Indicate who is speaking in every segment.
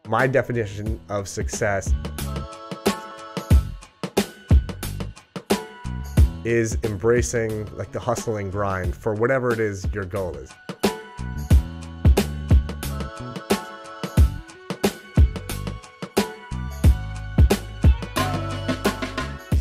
Speaker 1: My definition of success is embracing like the hustle and grind for whatever it is your goal is.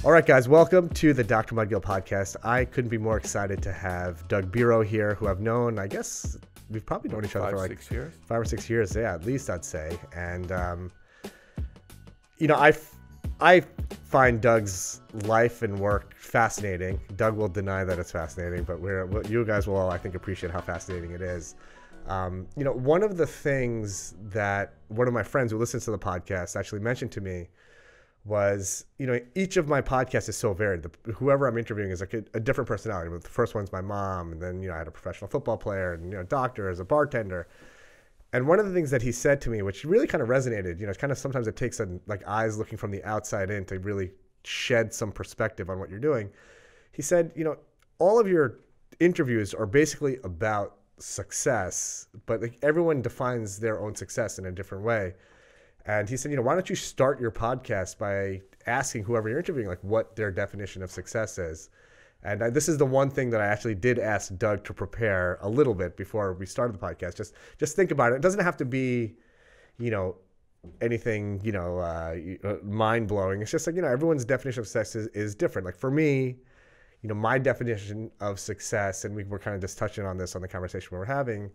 Speaker 1: All right, guys, welcome to the Dr. Mudgil podcast. I couldn't be more excited to have Doug Biro here, who I've known, I guess, we've probably known each other for like
Speaker 2: 6 years.
Speaker 1: 5 or 6 years, yeah, at least I'd say. And, you know, I find Doug's life and work fascinating. Doug will deny that it's fascinating, but you guys will all, I think, appreciate how fascinating it is. You know, one of the things that one of my friends who listens to the podcast actually mentioned to me was, you know, each of my podcasts is so varied. Whoever I'm interviewing is like a different personality. The first one's my mom, and then, you know, I had a professional football player, and, you know, doctor, as a bartender. And one of the things that he said to me, which really kind of resonated, you know, kind of sometimes it takes like eyes looking from the outside in to really shed some perspective on what you're doing. He said, you know, all of your interviews are basically about success, but like everyone defines their own success in a different way. And he said, you know, why don't you start your podcast by asking whoever you're interviewing, like, what their definition of success is. And this is the one thing that I actually did ask Doug to prepare a little bit before we started the podcast. Just think about it. It doesn't have to be, you know, anything, you know, mind-blowing. It's just like, you know, everyone's definition of success is different. Like for me, you know, my definition of success, and we were kind of just touching on this on the conversation we were having,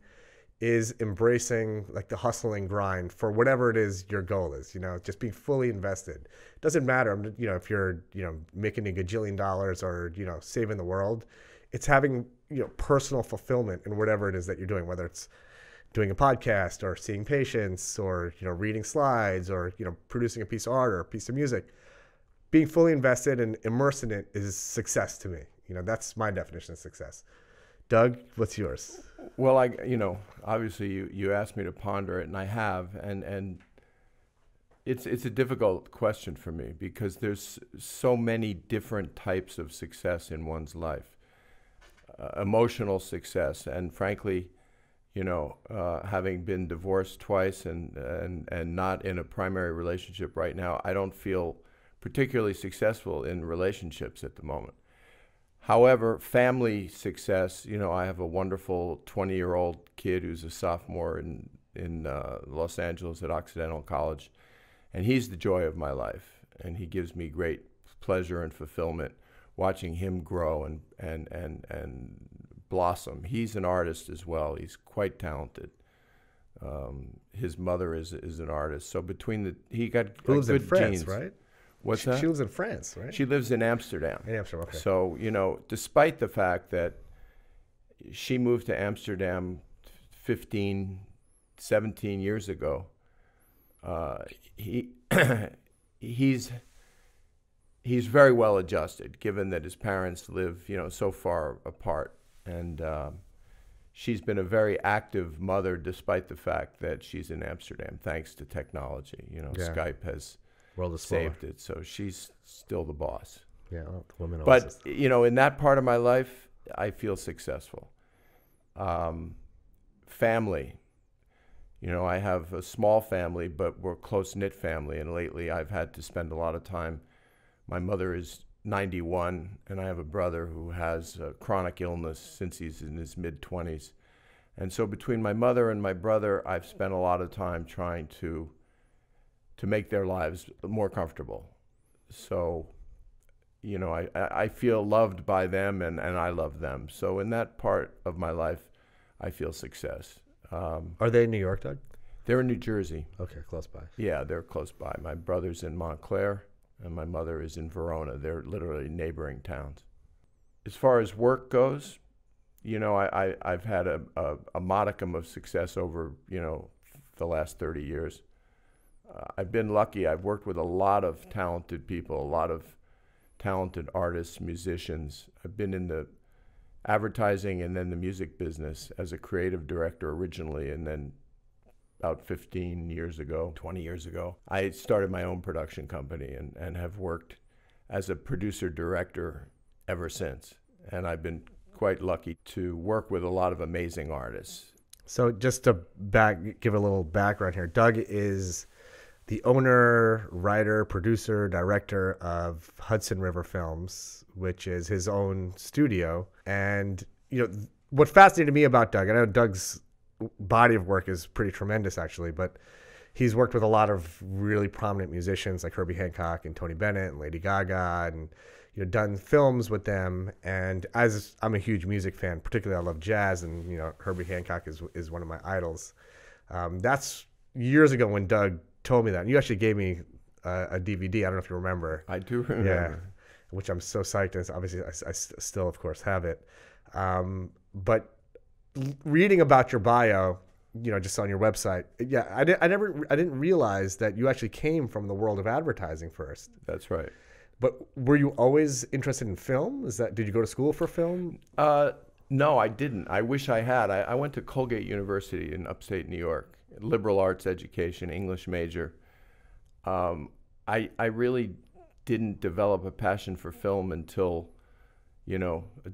Speaker 1: is embracing like the hustle and grind for whatever it is your goal is, you know, just being fully invested. It doesn't matter, you know, if you're, you know, making a gajillion dollars or, you know, saving the world. It's having, you know, personal fulfillment in whatever it is that you're doing, whether it's doing a podcast or seeing patients or, you know, reading slides or, you know, producing a piece of art or a piece of music. Being fully invested and immersed in it is success to me. You know, that's my definition of success. Doug, what's yours?
Speaker 2: Well, you know, obviously you asked me to ponder it, and I have, and it's a difficult question for me because there's so many different types of success in one's life. Emotional success, and frankly, you know, having been divorced twice and not in a primary relationship right now, I don't feel particularly successful in relationships at the moment. However, family success, you know, I have a wonderful 20-year-old kid who's a sophomore in Los Angeles at Occidental College, and he's the joy of my life, and he gives me great pleasure and fulfillment watching him grow and blossom. He's an artist as well. He's quite talented. His mother is an artist. So he got
Speaker 1: lives
Speaker 2: good
Speaker 1: in France,
Speaker 2: genes.
Speaker 1: right?
Speaker 2: What's that?
Speaker 1: She lives in France, right?
Speaker 2: She lives in Amsterdam.
Speaker 1: In Amsterdam, okay.
Speaker 2: So, you know, despite the fact that she moved to Amsterdam 15, 17 years ago, he's very well adjusted, given that his parents live, you know, so far apart. And she's been a very active mother, despite the fact that she's in Amsterdam, thanks to technology. You know,
Speaker 1: yeah.
Speaker 2: Skype has saved it, so she's still the boss.
Speaker 1: Yeah, well, the women.
Speaker 2: But you know, in that part of my life, I feel successful. Family, you know, I have a small family, but we're a close-knit family, and lately I've had to spend a lot of time. My mother is 91, and I have a brother who has a chronic illness since he's in his mid-20s. And so between my mother and my brother, I've spent a lot of time trying to make their lives more comfortable. So, you know, I feel loved by them, and I love them. So in that part of my life, I feel success.
Speaker 1: Are they in New York, Doug?
Speaker 2: They're in New Jersey.
Speaker 1: Okay, close by.
Speaker 2: Yeah, they're close by. My brother's in Montclair, and my mother is in Verona. They're literally neighboring towns. As far as work goes, you know, I've had a modicum of success over, you know, the last 30 years. I've been lucky. I've worked with a lot of talented people, a lot of talented artists, musicians. I've been in the advertising and then the music business as a creative director originally, and then about 15 years ago, 20 years ago, I started my own production company and have worked as a producer-director ever since. And I've been quite lucky to work with a lot of amazing artists.
Speaker 1: So just to give a little background here, Doug is the owner, writer, producer, director of Hudson River Films, which is his own studio. And, what fascinated me about Doug, I know Doug's body of work is pretty tremendous, actually, but he's worked with a lot of really prominent musicians like Herbie Hancock and Tony Bennett and Lady Gaga, and done films with them. And as I'm a huge music fan, particularly I love jazz, and Herbie Hancock is one of my idols. That's years ago when Doug told me that. And you actually gave me a DVD. I don't know if you remember.
Speaker 2: I do remember.
Speaker 1: Yeah, which I'm so psyched. And obviously, I still, of course, have it. But reading about your bio, just on your website, yeah, I didn't realize that you actually came from the world of advertising first.
Speaker 2: That's right.
Speaker 1: But were you always interested in film? Did you go to school for film?
Speaker 2: No, I didn't. I wish I had. I went to Colgate University in upstate New York, liberal arts education, English major. I really didn't develop a passion for film until,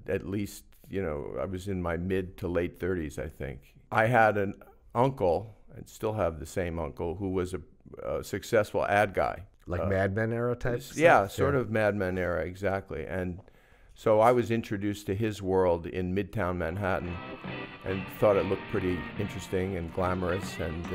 Speaker 2: at least, I was in my mid to late 30s, I think. I had an uncle, and still have the same uncle, who was a successful ad guy.
Speaker 1: Like Mad Men era type stuff?
Speaker 2: Yeah, sort of Mad Men era, exactly. And so I was introduced to his world in Midtown Manhattan and thought it looked pretty interesting and glamorous. And,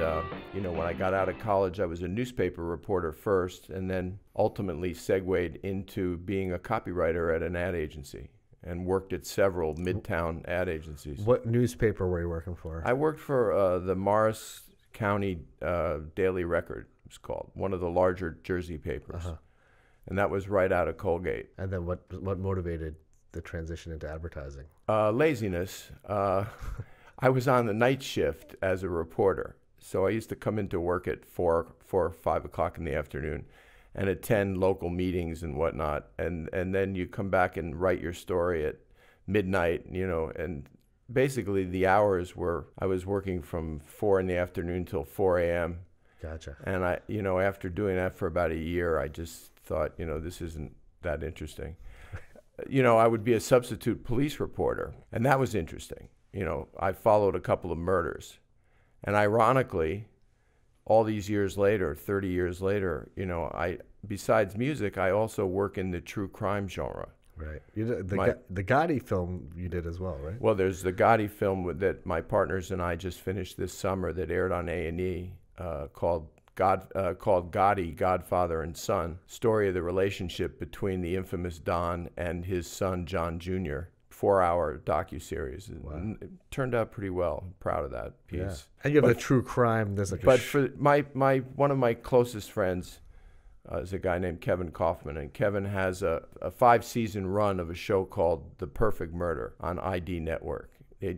Speaker 2: when I got out of college, I was a newspaper reporter first, and then ultimately segued into being a copywriter at an ad agency and worked at several Midtown ad agencies.
Speaker 1: What newspaper were you working for?
Speaker 2: I worked for the Morris County Daily Record. Was called one of the larger Jersey papers, and that was right out of Colgate.
Speaker 1: And then what motivated the transition into advertising?
Speaker 2: Laziness. I was on the night shift as a reporter, so I used to come into work at 4 or 5 o'clock in the afternoon and attend local meetings and whatnot, and then you come back and write your story at midnight, and basically the hours were, I was working from 4 in the afternoon till 4 a.m.
Speaker 1: Gotcha.
Speaker 2: And I, after doing that for about a year, I just thought, this isn't that interesting. I would be a substitute police reporter, and that was interesting. I followed a couple of murders. And ironically, all these years later, 30 years later, besides music, I also work in the true crime genre.
Speaker 1: Right. You did the Gotti film you did as well, right?
Speaker 2: Well, there's the Gotti film that my partners and I just finished this summer that aired on A&E. Called Gotti, Godfather and Son, story of the relationship between the infamous Don and his son John Jr. 4-hour docuseries. Wow. It turned out pretty well. I'm proud of that piece. Yeah.
Speaker 1: And you have the true crime. There's like
Speaker 2: for my one of my closest friends is a guy named Kevin Kaufman, and Kevin has a 5-season run of a show called The Perfect Murder on ID Network.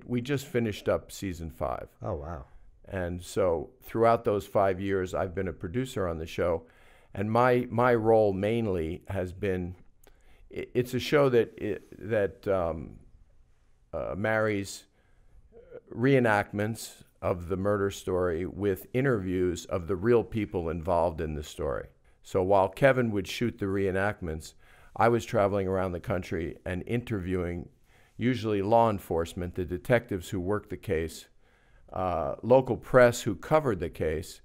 Speaker 2: We just finished up season 5.
Speaker 1: Oh wow.
Speaker 2: And so throughout those 5 years, I've been a producer on the show. And my role mainly has been, it's a show that marries reenactments of the murder story with interviews of the real people involved in the story. So while Kevin would shoot the reenactments, I was traveling around the country and interviewing usually law enforcement, the detectives who worked the case, local press who covered the case,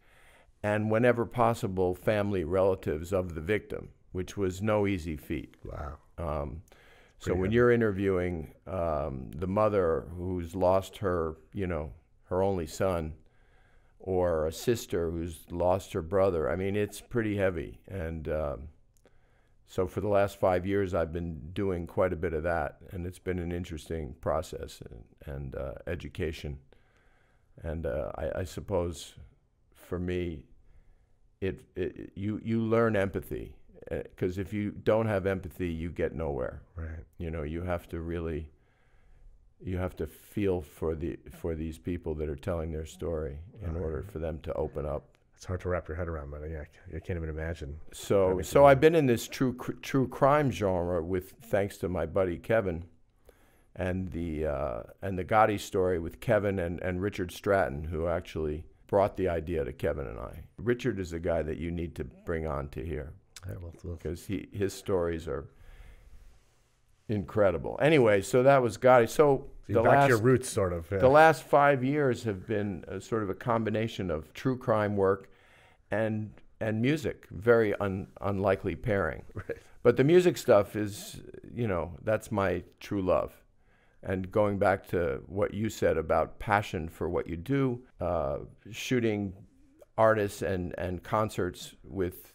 Speaker 2: and whenever possible, family relatives of the victim, which was no easy feat.
Speaker 1: Wow.
Speaker 2: So when you're interviewing the mother who's lost her, her only son, or a sister who's lost her brother, I mean, it's pretty heavy. And so for the last 5 years, I've been doing quite a bit of that, and it's been an interesting process and education. And I suppose for me, you learn empathy, because if you don't have empathy, you get nowhere.
Speaker 1: Right.
Speaker 2: You have to feel for these people that are telling their story in order for them to open up.
Speaker 1: It's hard to wrap your head around, but yeah, I can't even imagine.
Speaker 2: So I've been in this true crime genre thanks to my buddy Kevin. And the Gotti story with Kevin and Richard Stratton, who actually brought the idea to Kevin and I. Richard is a guy that you need to bring on to here, because his stories are incredible. Anyway, so that was Gotti. So
Speaker 1: back to your roots, sort of. Yeah.
Speaker 2: The last 5 years have been sort of a combination of true crime work and and music. Very unlikely pairing.
Speaker 1: Right.
Speaker 2: But the music stuff is, that's my true love. And going back to what you said about passion for what you do, shooting artists and concerts with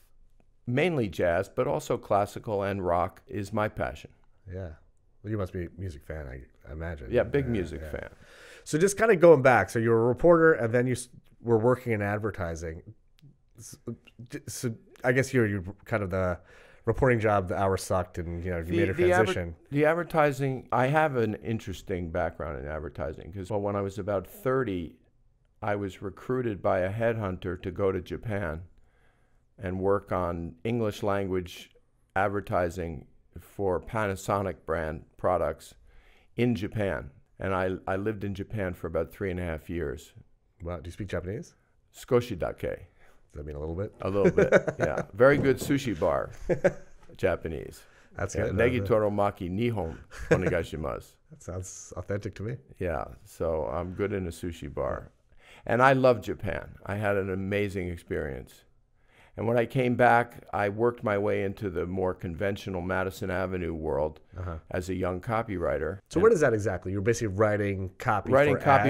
Speaker 2: mainly jazz, but also classical and rock is my passion.
Speaker 1: Yeah. Well, you must be a music fan, I imagine.
Speaker 2: Yeah, big music fan.
Speaker 1: So just kind of going back, so you were a reporter and then you were working in advertising. So I guess you're kind of the reporting job, the hours sucked, and you made a transition.
Speaker 2: The advertising, I have an interesting background in advertising because when I was about 30, I was recruited by a headhunter to go to Japan and work on English language advertising for Panasonic brand products in Japan. And I lived in Japan for about 3.5 years.
Speaker 1: Wow, do you speak Japanese?
Speaker 2: Skoshi dake.
Speaker 1: Does that mean a little bit?
Speaker 2: A little bit, yeah. Very good sushi bar, Japanese.
Speaker 1: That's
Speaker 2: good.
Speaker 1: good.
Speaker 2: Negi toromaki nihon onegaishimasu.
Speaker 1: That sounds authentic to me.
Speaker 2: Yeah, so I'm good in a sushi bar. And I love Japan. I had an amazing experience. And when I came back, I worked my way into the more conventional Madison Avenue world as a young copywriter.
Speaker 1: So what is that exactly? You're basically writing copy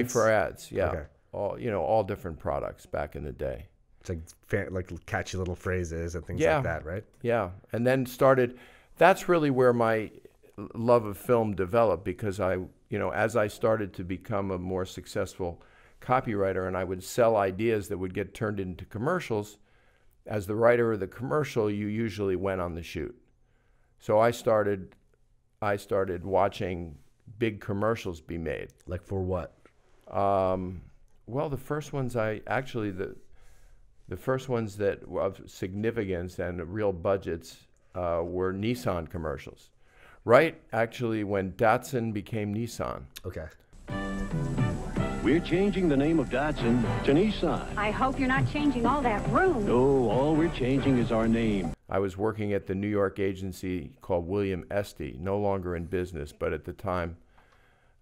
Speaker 2: for ads, yeah.
Speaker 1: Okay.
Speaker 2: All different products back in the day.
Speaker 1: It's like catchy little phrases and things
Speaker 2: Yeah.
Speaker 1: like that, right?
Speaker 2: Yeah, and then that's really where my love of film developed because as I started to become a more successful copywriter and I would sell ideas that would get turned into commercials, as the writer of the commercial, you usually went on the shoot. So I started watching big commercials be made.
Speaker 1: Like for what?
Speaker 2: Well, the first ones the first ones that were of significance and real budgets were Nissan commercials. Right, actually, when Datsun became Nissan.
Speaker 1: Okay.
Speaker 3: We're changing the name of Datsun to Nissan.
Speaker 4: I hope you're not changing all that room.
Speaker 3: No, all we're changing is our name.
Speaker 2: I was working at the New York agency called William Esty, no longer in business, but at the time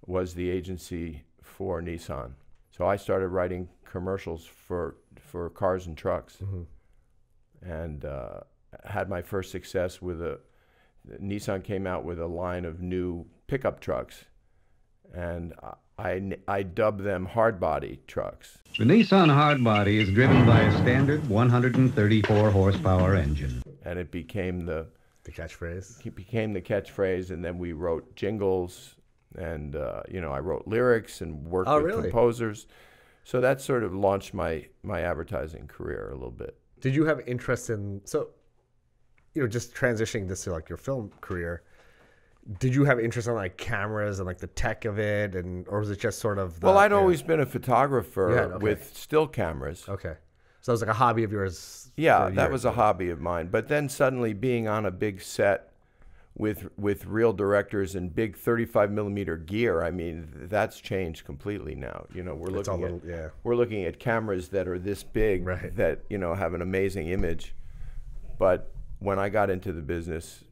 Speaker 2: was the agency for Nissan. So I started writing commercials for cars and trucks, and had my first success with Nissan came out with a line of new pickup trucks, and I dubbed them hardbody trucks.
Speaker 5: The Nissan Hardbody is driven by a standard 134 horsepower engine.
Speaker 2: And it became the
Speaker 1: catchphrase.
Speaker 2: It became the catchphrase, and then we wrote jingles, and I wrote lyrics and worked with composers. So that sort of launched my advertising career a little bit.
Speaker 1: Did you have interest in just transitioning this to like your film career? Did you have interest in like cameras and like the tech of it, or was it just sort of?
Speaker 2: Well, I'd always been a photographer with still cameras.
Speaker 1: Okay, so it was like a hobby of yours.
Speaker 2: Yeah, that was a hobby of mine. But then suddenly being on a big set with real directors and big 35 millimeter gear, I mean, that's changed completely now. We're looking at cameras that are this big,
Speaker 1: right,
Speaker 2: that have an amazing image. But when I got into the business,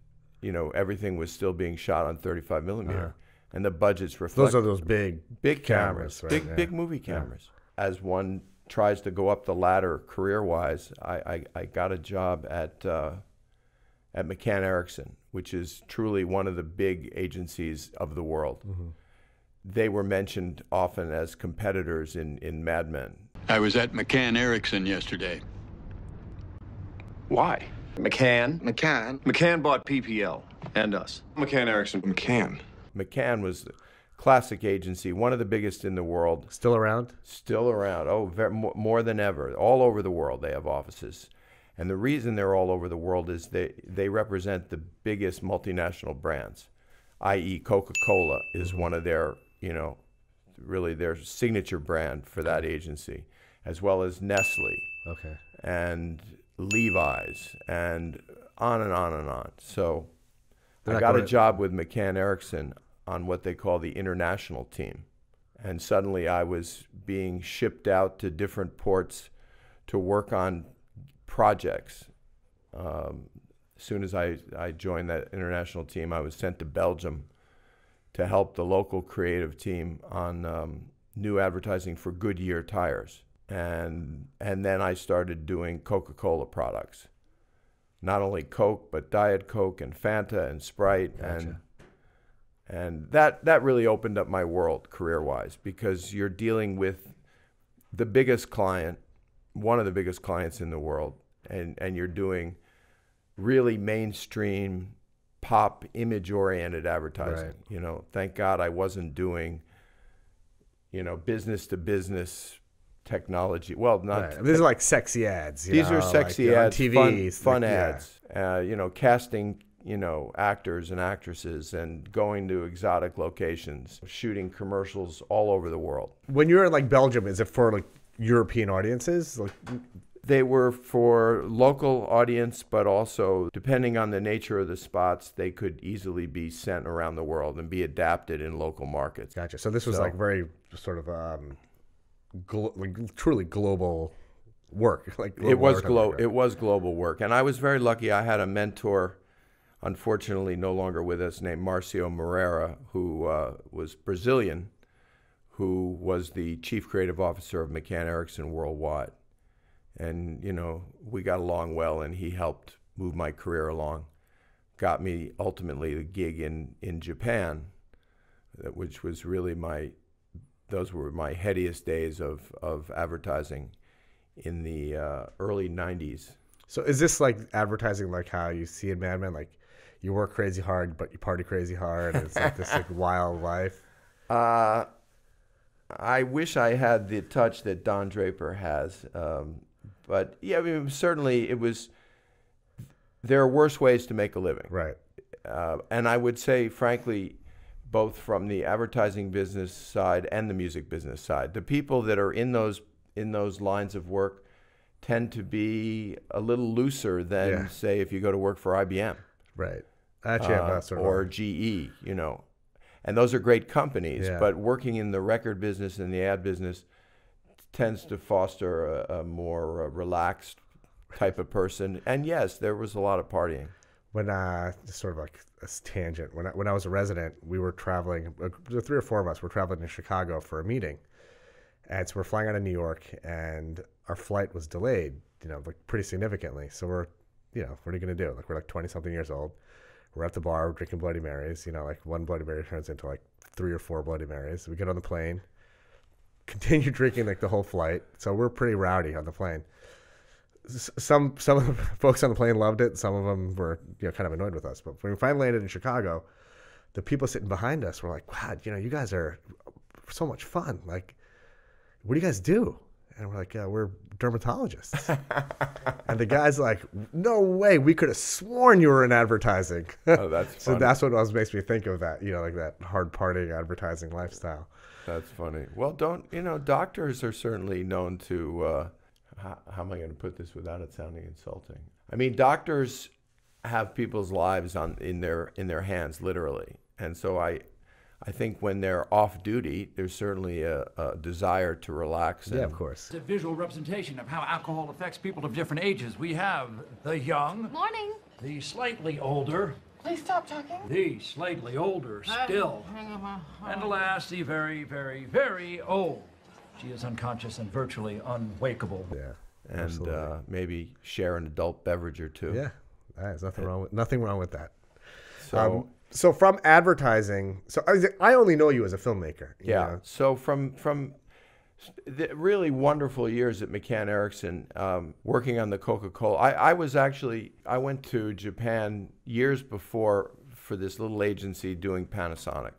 Speaker 2: everything was still being shot on 35 millimeter, and the budgets reflect.
Speaker 1: Those are those big
Speaker 2: cameras,
Speaker 1: right?
Speaker 2: big movie cameras. Yeah. As one tries to go up the ladder career-wise, I got a job at McCann Erickson, which is truly one of the big agencies of the world. They were mentioned often as competitors in Mad Men.
Speaker 6: I was at McCann Erickson yesterday.
Speaker 3: Why?
Speaker 7: McCann
Speaker 3: bought PPL and us.
Speaker 7: McCann Erickson.
Speaker 2: McCann was the classic agency, one of the biggest in the world.
Speaker 1: Still around?
Speaker 2: Still around. Oh, more than ever. All over the world they have offices. And the reason they're all over the world is they represent the biggest multinational brands, i.e. Coca-Cola is one of their, really their signature brand for that agency, as well as Nestle.
Speaker 1: Okay.
Speaker 2: And Levi's, and on and on and on. So I got a job with McCann Erickson on what they call the international team. And suddenly I was being shipped out to different ports to work on projects. As soon as I joined that international team, I was sent to Belgium to help the local creative team on new advertising for Goodyear tires. and then I started doing Coca-Cola products. Not only Coke, but Diet Coke and Fanta and Sprite.
Speaker 1: Gotcha.
Speaker 2: And that really opened up my world career-wise, because you're dealing with the biggest client, one of the biggest clients in the world, and you're doing really mainstream, pop, image-oriented advertising.
Speaker 1: Right.
Speaker 2: You know, thank God I wasn't doing, business-to-business technology. Well, not.
Speaker 1: Right. I mean, these are like sexy ads.
Speaker 2: These are sexy
Speaker 1: like,
Speaker 2: ads,
Speaker 1: on TV,
Speaker 2: fun
Speaker 1: like,
Speaker 2: ads. Casting, actors and actresses, and going to exotic locations, shooting commercials all over the world.
Speaker 1: When you're in like Belgium, is it for like European audiences? Like,
Speaker 2: They were for local audience, but also, depending on the nature of the spots, they could easily be sent around the world and be adapted in local markets.
Speaker 1: gotcha. So this was like very sort of like truly global work. Like
Speaker 2: It was
Speaker 1: global.
Speaker 2: it was global work, and I was very lucky. I had a mentor, unfortunately no longer with us, named Marcio Moreira, who was Brazilian, who was the chief creative officer of McCann Erickson worldwide. And, we got along well, and he helped move my career along. Got me ultimately the gig in Japan, which was really those were my headiest days of advertising in the early 90s.
Speaker 1: So is this like advertising like how you see in Mad Men? Like you work crazy hard, but you party crazy hard. And it's like this like wild life.
Speaker 2: I wish I had the touch that Don Draper has. But yeah, I mean, certainly there are worse ways to make a living.
Speaker 1: Right.
Speaker 2: And I would say, frankly, both from the advertising business side and the music business side, the people that are in those lines of work tend to be a little looser than, say, if you go to work for IBM.
Speaker 1: Right. Actually,
Speaker 2: or GE, And those are great companies,
Speaker 1: Yeah.
Speaker 2: but working in the record business and the ad business tends to foster a more relaxed type of person. And yes, there was a lot of partying.
Speaker 1: When just sort of like a tangent. When I was a resident, we were traveling. The 3 or 4 of us were traveling to Chicago for a meeting, and so we're flying out of New York, and our flight was delayed. Like pretty significantly. So we're, what are you gonna do? Like we're like 20-something years old. We're at the bar drinking Bloody Marys. Like one Bloody Mary turns into like 3 or 4 Bloody Marys. We get on the plane, continue drinking like the whole flight. So we're pretty rowdy on the plane. Some of the folks on the plane loved it. Some of them were kind of annoyed with us. But when we finally landed in Chicago, the people sitting behind us were like, "Wow, you guys are so much fun. Like, what do you guys do?" And we're like, "We're dermatologists." And the guy's like, "No way, we could have sworn you were in advertising."
Speaker 2: Oh, that's
Speaker 1: So
Speaker 2: funny.
Speaker 1: that's what always makes me think of that, like that hard partying advertising lifestyle.
Speaker 2: That's funny. Well, doctors are certainly known to, how am I going to put this without it sounding insulting? I mean, doctors have people's lives in their hands, literally. And so I think when they're off duty, there's certainly a desire to relax.
Speaker 1: Yeah, of course.
Speaker 7: It's a visual representation of how alcohol affects people of different ages. We have the young,
Speaker 4: Morning.
Speaker 7: the slightly older,
Speaker 8: Please stop talking.
Speaker 7: the slightly older still, and alas, the very, very, very old. She is unconscious and virtually unwakeable.
Speaker 1: Yeah.
Speaker 2: And
Speaker 1: absolutely.
Speaker 2: maybe share an adult beverage or two.
Speaker 1: Yeah. There's nothing wrong with that.
Speaker 2: So,
Speaker 1: from advertising, so I only know you as a filmmaker. you
Speaker 2: yeah.
Speaker 1: know?
Speaker 2: So from the really wonderful years at McCann Erickson, working on the Coca-Cola. I went to Japan years before for this little agency doing Panasonic.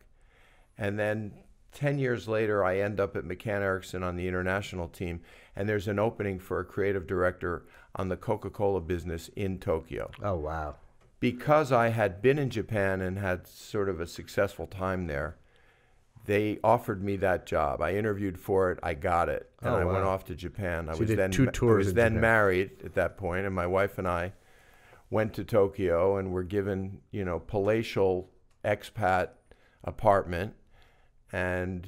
Speaker 2: And then 10 years later, I end up at McCann Erickson on the international team, and there's an opening for a creative director on the Coca-Cola business in Tokyo.
Speaker 1: Oh, wow.
Speaker 2: Because I had been in Japan and had sort of a successful time there, they offered me that job. I interviewed for it. I got it. And I went off to Japan. I
Speaker 1: you
Speaker 2: was
Speaker 1: did
Speaker 2: then
Speaker 1: 2 tours in Japan.
Speaker 2: married at that point, and my wife and I went to Tokyo and were given, palatial expat apartment and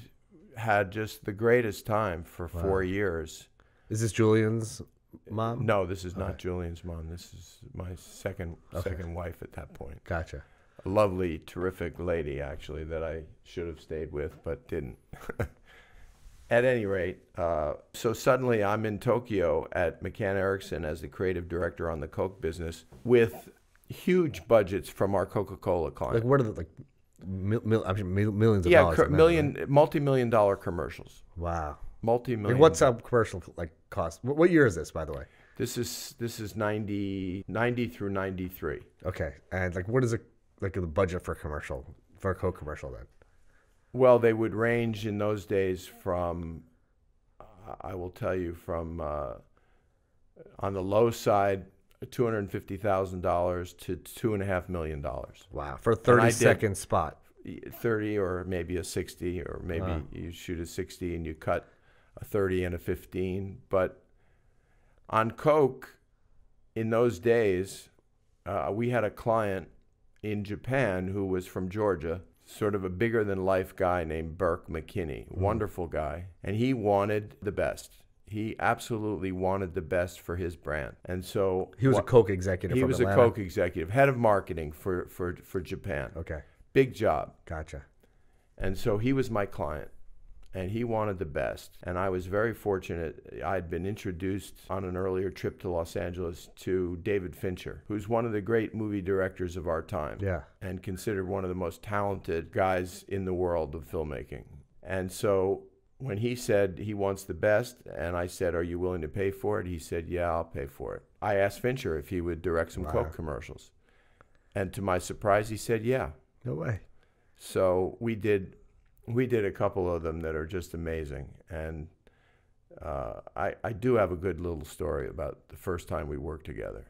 Speaker 2: had just the greatest time for 4 years.
Speaker 1: Is this Julian's mom?
Speaker 2: No, this is not Julian's mom. This is my second wife at that point.
Speaker 1: Gotcha.
Speaker 2: A lovely, terrific lady, actually, that I should have stayed with but didn't. At any rate, so suddenly I'm in Tokyo at McCann Erickson as the creative director on the Coke business with huge budgets from our Coca-Cola client.
Speaker 1: Like what are the like millions of
Speaker 2: yeah,
Speaker 1: dollars?
Speaker 2: multi-million dollar commercials.
Speaker 1: Wow.
Speaker 2: Multi-million.
Speaker 1: Like what's a commercial like cost? What year is this, by the way?
Speaker 2: This is 90 through 93.
Speaker 1: Okay, and like what is it like the budget for a Coke commercial then?
Speaker 2: Well, they would range in those days from, I will tell you, from on the low side, $250,000 to $2.5 million.
Speaker 1: Wow, for a 30-second spot.
Speaker 2: 30 or maybe a 60, or maybe you shoot a 60 and you cut a 30 and a 15. But on Coke, in those days, we had a client in Japan who was from Georgia, sort of a bigger-than-life guy named Burke McKinney, wonderful guy, and he wanted the best. He absolutely wanted the best for his brand, and so
Speaker 1: he was a Coke executive.
Speaker 2: He was
Speaker 1: Atlanta.
Speaker 2: a Coke executive, head of marketing for Japan.
Speaker 1: Okay,
Speaker 2: big job.
Speaker 1: Gotcha.
Speaker 2: And so he was my client, and he wanted the best. And I was very fortunate. I'd been introduced on an earlier trip to Los Angeles to David Fincher, who's one of the great movie directors of our time.
Speaker 1: Yeah.
Speaker 2: And considered one of the most talented guys in the world of filmmaking. And so when he said he wants the best, and I said, "Are you willing to pay for it?" He said, "Yeah, I'll pay for it." I asked Fincher if he would direct some Coke commercials. And to my surprise, he said, "Yeah."
Speaker 1: No way.
Speaker 2: So we did a couple of them that are just amazing. And I do have a good little story about the first time we worked together.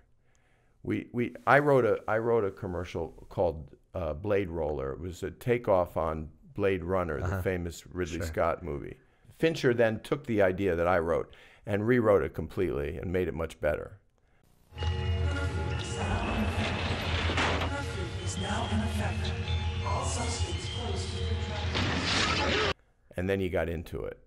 Speaker 2: I wrote a commercial called Blade Roller. It was a takeoff on Blade Runner, the famous Ridley Scott movie. Fincher then took the idea that I wrote and rewrote it completely and made it much better. And then he got into it.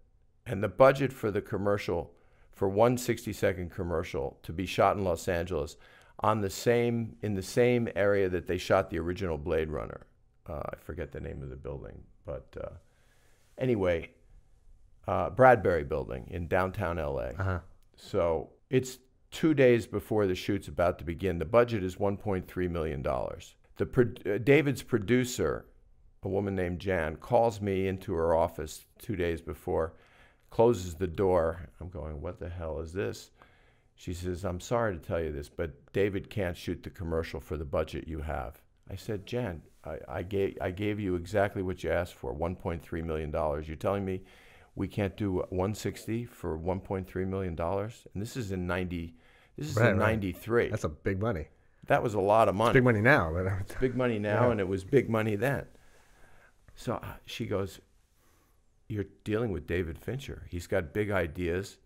Speaker 2: And the budget for the commercial, for one 60-second commercial to be shot in Los Angeles in the same area that they shot the original Blade Runner. I forget the name of the building, but anyway, Bradbury Building in downtown LA. So it's 2 days before the shoot's about to begin. The budget is $1.3 million. David's producer, a woman named Jan, calls me into her office 2 days before, closes the door. I'm going, what the hell is this? She says, "I'm sorry to tell you this, but David can't shoot the commercial for the budget you have." I said, "Jan, I gave you exactly what you asked for, $1.3 million. You're telling me we can't do 160 for $1.3 million? And this is in 93.
Speaker 1: That's a big money.
Speaker 2: That was a lot of money.
Speaker 1: It's big money now. But
Speaker 2: it's big money now, and it was big money then. So she goes, "You're dealing with David Fincher. He's got big ideas,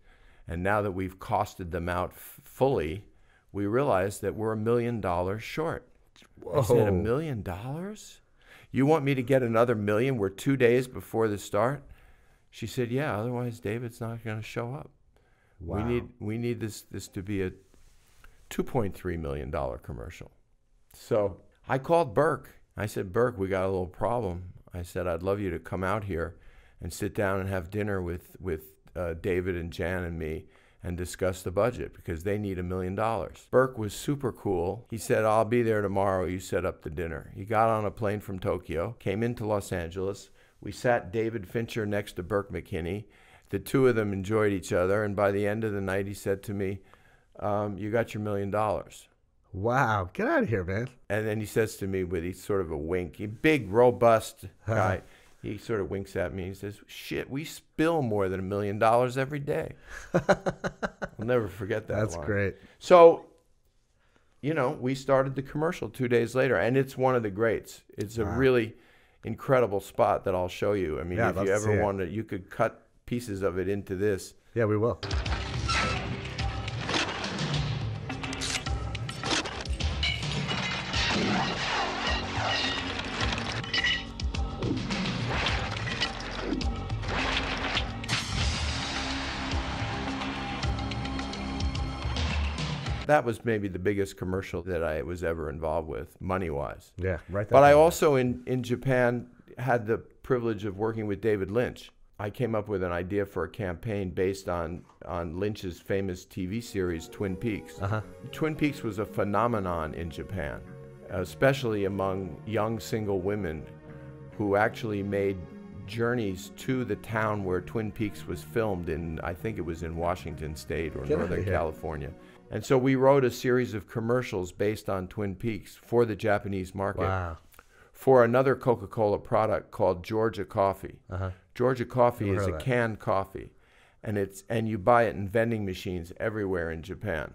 Speaker 2: and now that we've costed them out fully, we realize that we're $1 million short." Whoa. I said, $1 million? You want me to get another $1 million? We're 2 days before the start? She said, "Yeah, otherwise David's not going to show up. Wow. We need this to be a $2.3 million commercial." So I called Burke. I said, "Burke, we got a little problem." I said, "I'd love you to come out here and sit down and have dinner with David and Jan and me and discuss the budget because they need $1 million." Burke was super cool. He said, "I'll be there tomorrow. You set up the dinner." He got on a plane from Tokyo, came into Los Angeles. We sat David Fincher next to Burke McKinney. The two of them enjoyed each other, and by the end of the night, he said to me, "You got your $1 million."
Speaker 1: Wow, get out of here, man.
Speaker 2: And then he says to me with sort of a wink, a big, robust guy, he sort of winks at me and he says, "Shit, we spill more than $1 million every day." I'll never forget that
Speaker 1: That's
Speaker 2: line.
Speaker 1: Great.
Speaker 2: So, we started the commercial 2 days later, and it's one of the greats. It's a really incredible spot that I'll show you. I mean, if you ever wanted, you could cut pieces of it into this.
Speaker 1: Yeah, we will.
Speaker 2: That was maybe the biggest commercial that I was ever involved with, money-wise.
Speaker 1: Yeah, right.
Speaker 2: But I also, in Japan, had the privilege of working with David Lynch I came up with an idea for a campaign based on Lynch's famous TV series, Twin Peaks. Twin Peaks was a phenomenon in Japan, especially among young single women who actually made journeys to the town where Twin Peaks was filmed in, I think it was in Washington State or Northern California. And so we wrote a series of commercials based on Twin Peaks for the Japanese market.
Speaker 1: Wow.
Speaker 2: For another Coca-Cola product called Georgia Coffee. Georgia Coffee is a canned coffee, and you buy it in vending machines everywhere in Japan.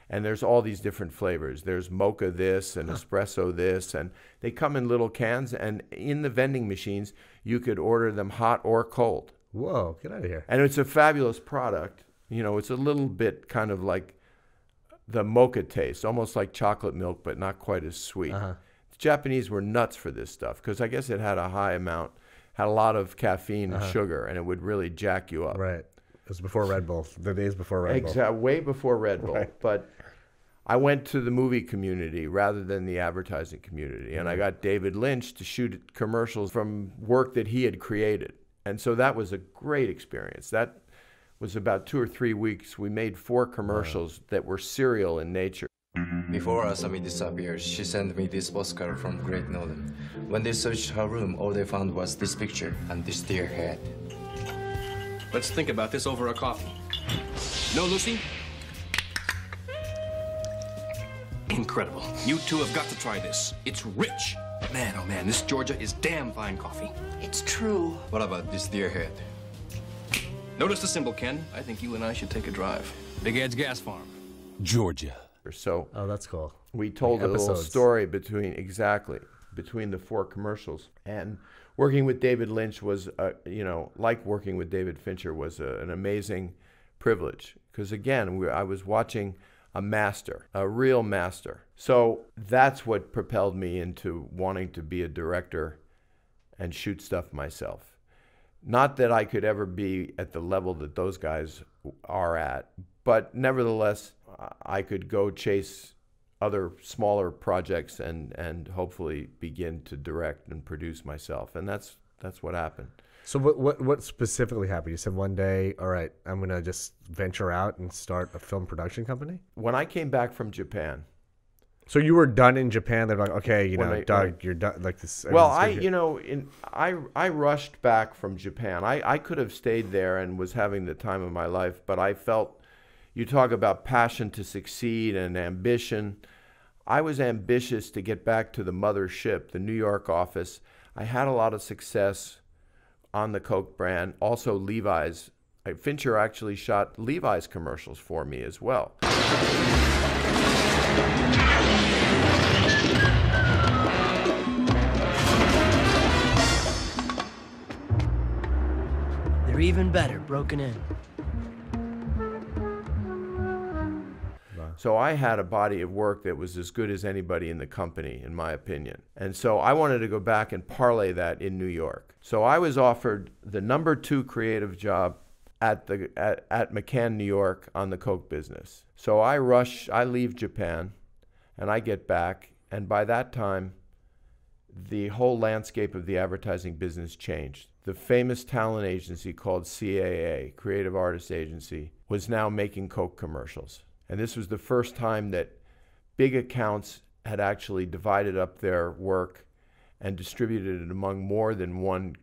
Speaker 2: And there's all these different flavors. There's mocha this and espresso this, and they come in little cans, and in the vending machines, you could order them hot or cold.
Speaker 1: Whoa, get out of here.
Speaker 2: And it's a fabulous product. You know, it's a little bit kind of like the mocha taste, almost like chocolate milk, but not quite as sweet. The Japanese were nuts for this stuff because I guess it had a high amount, had a lot of caffeine and sugar, and it would really jack you up.
Speaker 1: Right. It was before Red Bull, the days before Red Bull.
Speaker 2: Exactly, way before Red Bull.
Speaker 1: Right.
Speaker 2: But I went to the movie community rather than the advertising community, and I got David Lynch to shoot commercials from work that he had created. And so that was a great experience. That was about 2 or 3 weeks. We made 4 commercials that were serial in nature.
Speaker 8: Before Asami disappeared, she sent me this postcard from Great Northern. When they searched her room, all they found was this picture and this deer head.
Speaker 9: Let's think about this over a coffee. No, Lucy? Incredible. You two have got to try this. It's rich. Man, oh man, this Georgia is damn fine coffee.
Speaker 10: It's true.
Speaker 8: What about this deer head?
Speaker 9: Notice the symbol, Ken. I think you and I should take a drive. Big Ed's Gas Farm, Georgia.
Speaker 2: So
Speaker 1: that's cool.
Speaker 2: We told a little story between the 4 commercials. And working with David Lynch was, like working with David Fincher was an amazing privilege. Because again, I was watching a master, a real master. So that's what propelled me into wanting to be a director and shoot stuff myself. Not that I could ever be at the level that those guys are at, but nevertheless, I could go chase other smaller projects and hopefully begin to direct and produce myself. And that's what happened.
Speaker 1: So what specifically happened? You said one day, all right, I'm going to just venture out and start a film production company?
Speaker 2: When I came back from Japan.
Speaker 1: So you were done in Japan. They're like, okay, Doug, you're done. Like this.
Speaker 2: Well, I rushed back from Japan. I could have stayed there and was having the time of my life, but I felt, you talk about passion to succeed and ambition. I was ambitious to get back to the mothership, the New York office. I had a lot of success on the Coke brand, also Levi's. Fincher actually shot Levi's commercials for me as well.
Speaker 10: They're even better broken in.
Speaker 2: So I had a body of work that was as good as anybody in the company, in my opinion. And so I wanted to go back and parlay that in New York. So I was offered the #2 creative job at McCann, New York on the Coke business. So I leave Japan and I get back. And by that time, the whole landscape of the advertising business changed. The famous talent agency called CAA, Creative Artists Agency, was now making Coke commercials. And this was the first time that big accounts had actually divided up their work and distributed it among more than one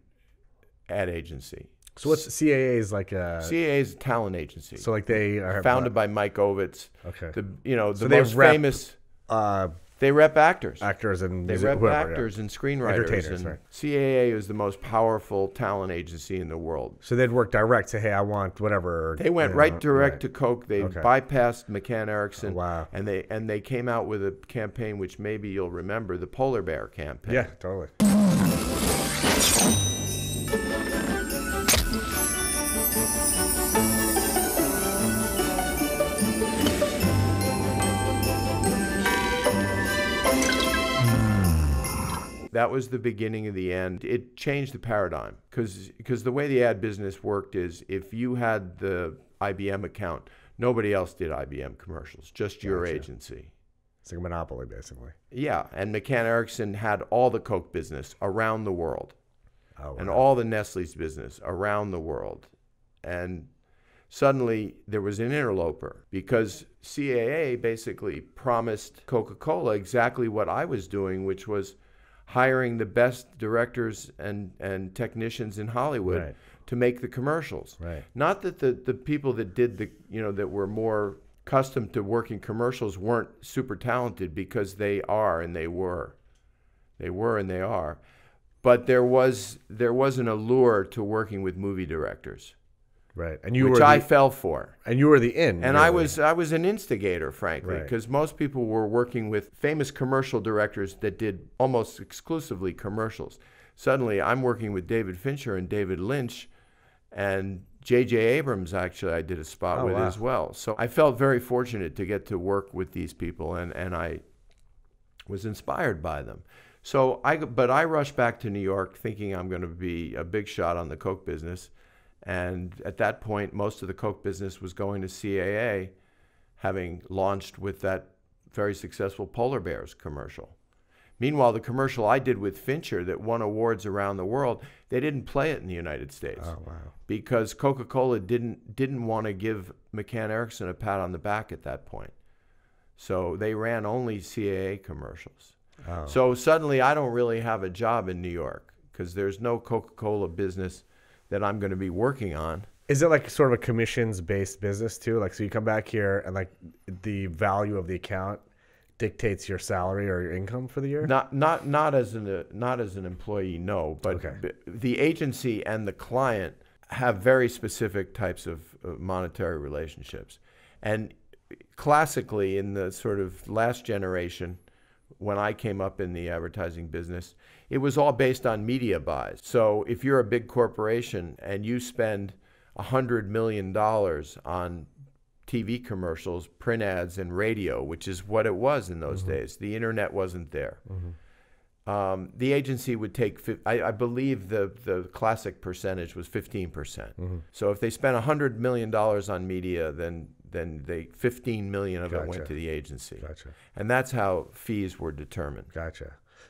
Speaker 2: ad agency.
Speaker 1: So what's CAA is like a...
Speaker 2: CAA is a talent agency.
Speaker 1: So like they are...
Speaker 2: Founded by Mike Ovitz.
Speaker 1: Okay.
Speaker 2: The most famous... They rep actors.
Speaker 1: Actors and
Speaker 2: they rep actors and screenwriters.
Speaker 1: Entertainers, right.
Speaker 2: CAA is the most powerful talent agency in the world.
Speaker 1: So they'd work direct, say, hey, I want whatever.
Speaker 2: They went right direct to Coke. They bypassed McCann Erickson.
Speaker 1: Oh, wow.
Speaker 2: And they came out with a campaign which maybe you'll remember, the Polar Bear campaign.
Speaker 1: Yeah, totally.
Speaker 2: That was the beginning of the end. It changed the paradigm because the way the ad business worked is if you had the IBM account, nobody else did IBM commercials, just your agency.
Speaker 1: It's like a monopoly, basically.
Speaker 2: Yeah, and McCann Erickson had all the Coke business around the world. and all the Nestle's business around the world. And suddenly there was an interloper because CAA basically promised Coca-Cola exactly what I was doing, which was hiring the best directors and technicians in Hollywood to make the commercials. Not that the people that did that were more accustomed to working commercials weren't super talented, because they are and they were. They were and they are. But there was an allure to working with movie directors.
Speaker 1: Right. And
Speaker 2: which I fell for.
Speaker 1: And you were the in.
Speaker 2: And
Speaker 1: really.
Speaker 2: I was an instigator, frankly, because most people were working with famous commercial directors that did almost exclusively commercials. Suddenly, I'm working with David Fincher and David Lynch, and J.J. Abrams, actually, I did a spot with as well. So I felt very fortunate to get to work with these people, and I was inspired by them. So but I rushed back to New York thinking I'm going to be a big shot on the Coke business. And at that point, most of the Coke business was going to CAA, having launched with that very successful Polar Bears commercial. Meanwhile, the commercial I did with Fincher that won awards around the world, they didn't play it in the United States.
Speaker 1: Oh, wow.
Speaker 2: Because Coca-Cola didn't want to give McCann Erickson a pat on the back at that point. So they ran only CAA commercials.
Speaker 1: Oh.
Speaker 2: So suddenly I don't really have a job in New York because there's no Coca-Cola business that I'm going to be working on.
Speaker 1: Is it like sort of a commissions-based business too? Like, so you come back here and like the value of the account dictates your salary or your income for the year?
Speaker 2: Not as an employee, no. But the agency and the client have very specific types of monetary relationships. And classically, in the sort of last generation, when I came up in the advertising business, it was all based on media buys. So if you're a big corporation and you spend $100 million on TV commercials, print ads, and radio, which is what it was in those days. The internet wasn't there. The agency would take, I believe the classic percentage was 15%. So if they spent $100 million on media, then 15 million of it went to the agency. And that's how fees were determined.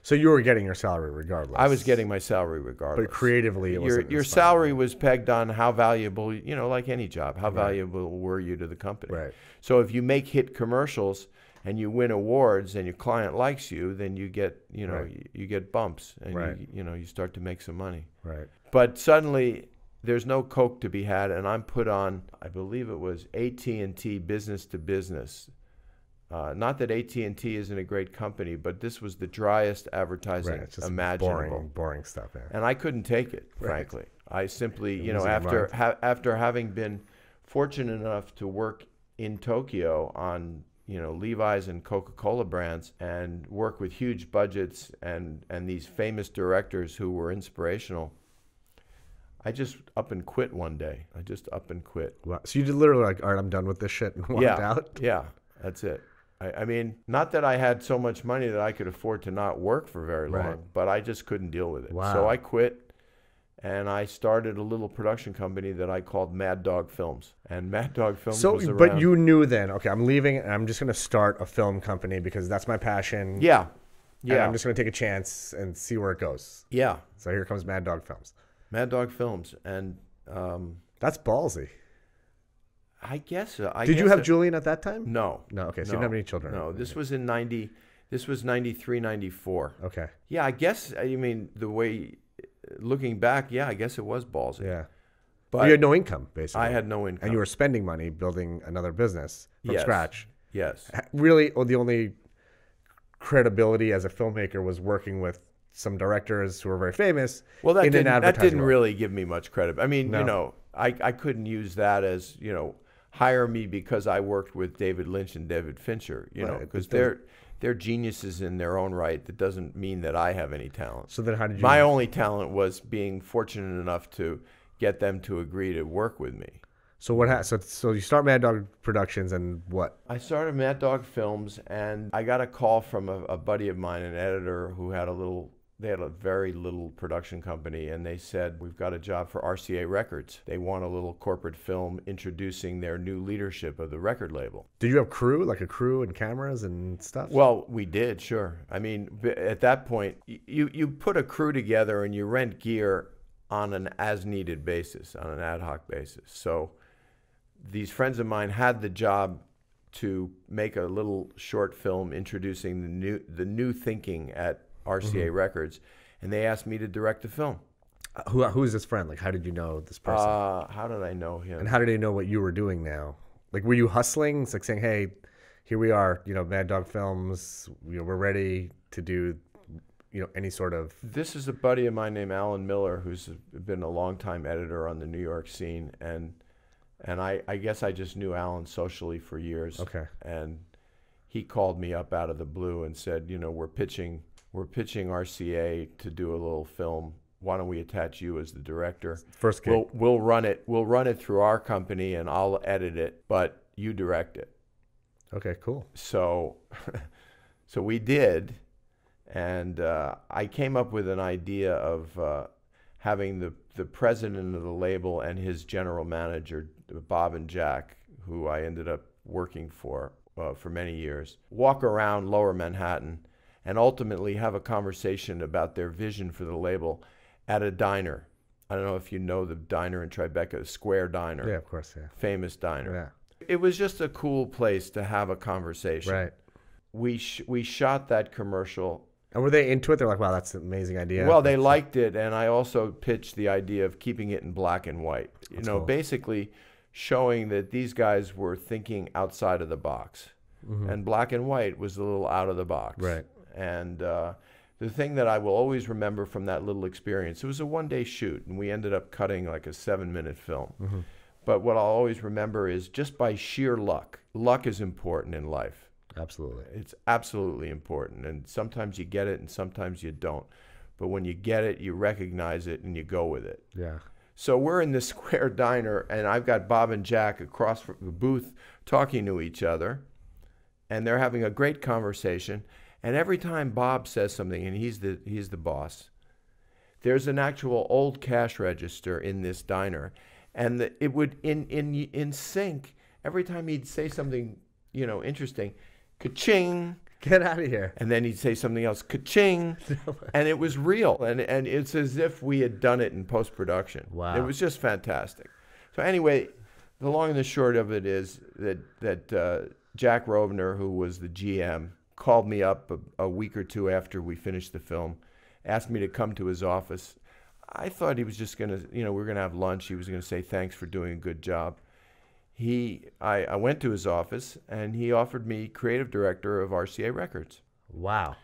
Speaker 1: So you were getting your salary regardless.
Speaker 2: I was getting my salary regardless.
Speaker 1: But creatively, it was
Speaker 2: your salary was pegged on how valuable, like any job, how valuable were you to the company. So if you make hit commercials and you win awards and your client likes you, then you get, you get bumps and you start to make some money. But suddenly there's no Coke to be had, and I'm put on, I believe it was AT&T business to business. Not that AT&T isn't a great company, but this was the driest advertising
Speaker 1: it's just
Speaker 2: imaginable.
Speaker 1: Boring stuff. Yeah.
Speaker 2: And I couldn't take it, frankly. I simply, after having been fortunate enough to work in Tokyo on, Levi's and Coca-Cola brands and work with huge budgets and these famous directors who were inspirational, I just up and quit one day. I just up and quit.
Speaker 1: Wow. So you did literally like, all right, I'm done with this shit and walked out?
Speaker 2: Yeah, that's it. I mean, not that I had so much money that I could afford to not work for very long, but I just couldn't deal with it.
Speaker 1: Wow.
Speaker 2: So I quit, and I started a little production company that I called Mad Dog Films. And Mad Dog Films was around.
Speaker 1: But you knew then, okay, I'm leaving, and I'm just going to start a film company because that's my passion.
Speaker 2: Yeah.
Speaker 1: And I'm just going to take a chance and see where it goes.
Speaker 2: Yeah.
Speaker 1: So here comes Mad Dog Films.
Speaker 2: Mad Dog Films. And
Speaker 1: that's ballsy.
Speaker 2: I guess so.
Speaker 1: Did you have Julian at that time?
Speaker 2: No.
Speaker 1: No, okay. So you didn't have any children.
Speaker 2: No, this was in 90. This was 93, 94.
Speaker 1: Okay.
Speaker 2: Yeah, I guess, the way, looking back, I guess it was ballsy.
Speaker 1: Yeah.
Speaker 2: But
Speaker 1: you had no income, basically.
Speaker 2: I had no income.
Speaker 1: And you were spending money building another business from scratch.
Speaker 2: Yes.
Speaker 1: Really, the only credibility as a filmmaker was working with some directors who were very famous.
Speaker 2: Well, that
Speaker 1: didn't
Speaker 2: really give me much credit. I mean, I couldn't use that as, hire me because I worked with David Lynch and David Fincher, because they're geniuses in their own right. That doesn't mean that I have any talent.
Speaker 1: So then how did you...
Speaker 2: My only talent was being fortunate enough to get them to agree to work with me.
Speaker 1: So what? So you start Mad Dog Productions and what?
Speaker 2: I started Mad Dog Films, and I got a call from a buddy of mine, an editor who had they had a very little production company, and they said, we've got a job for RCA Records. They want a little corporate film introducing their new leadership of the record label.
Speaker 1: Did you have a crew and cameras and stuff?
Speaker 2: Well, we did, sure. I mean, at that point, you put a crew together and you rent gear on an as-needed basis, on an ad hoc basis. So these friends of mine had the job to make a little short film introducing the new thinking at RCA Records, and they asked me to direct the film.
Speaker 1: Who is this friend? Like, how did you know this person?
Speaker 2: How did I know him?
Speaker 1: And how did he know what you were doing now? Like, were you hustling? It's like saying, hey, here we are, Mad Dog Films, we're ready to do, any sort of...
Speaker 2: This is a buddy of mine named Alan Miller, who's been a longtime editor on the New York scene, and I guess I just knew Alan socially for years.
Speaker 1: Okay.
Speaker 2: And he called me up out of the blue and said, we're pitching RCA to do a little film. Why don't we attach you as the director?
Speaker 1: First gig.
Speaker 2: We'll run it through our company, and I'll edit it, but you direct it.
Speaker 1: Okay, cool.
Speaker 2: So we did, and I came up with an idea of having the president of the label and his general manager, Bob and Jack, who I ended up working for many years, walk around Lower Manhattan and ultimately have a conversation about their vision for the label at a diner. I don't know if you know the diner in Tribeca, the Square Diner.
Speaker 1: Yeah, of course, yeah.
Speaker 2: Famous diner.
Speaker 1: Yeah.
Speaker 2: It was just a cool place to have a conversation.
Speaker 1: Right.
Speaker 2: We shot that commercial.
Speaker 1: And were they into it? They're like, wow, that's an amazing idea.
Speaker 2: Well, they liked it, and I also pitched the idea of keeping it in black and white.
Speaker 1: Cool.
Speaker 2: Basically showing that these guys were thinking outside of the box. And black and white was a little out of the box.
Speaker 1: Right.
Speaker 2: And the thing that I will always remember from that little experience, it was a one-day shoot, and we ended up cutting like a 7-minute film. But what I'll always remember is just by sheer luck. Luck is important in life.
Speaker 1: Absolutely.
Speaker 2: It's absolutely important. And sometimes you get it and sometimes you don't. But when you get it, you recognize it and you go with it.
Speaker 1: Yeah.
Speaker 2: So we're in this Square Diner, and I've got Bob and Jack across from the booth talking to each other. And they're having a great conversation. And every time Bob says something, and he's the boss, there's an actual old cash register in this diner. And it would, in sync, every time he'd say something, interesting, ka-ching.
Speaker 1: Get out of here.
Speaker 2: And then he'd say something else, ka-ching. And it was real. And it's as if we had done it in post-production.
Speaker 1: Wow.
Speaker 2: It was just fantastic. So anyway, the long and the short of it is that Jack Rovner, who was the GM, called me up a week or two after we finished the film, asked me to come to his office. I thought he was just going to, we were going to have lunch. He was going to say thanks for doing a good job. I went to his office, and he offered me creative director of RCA Records.
Speaker 1: Wow.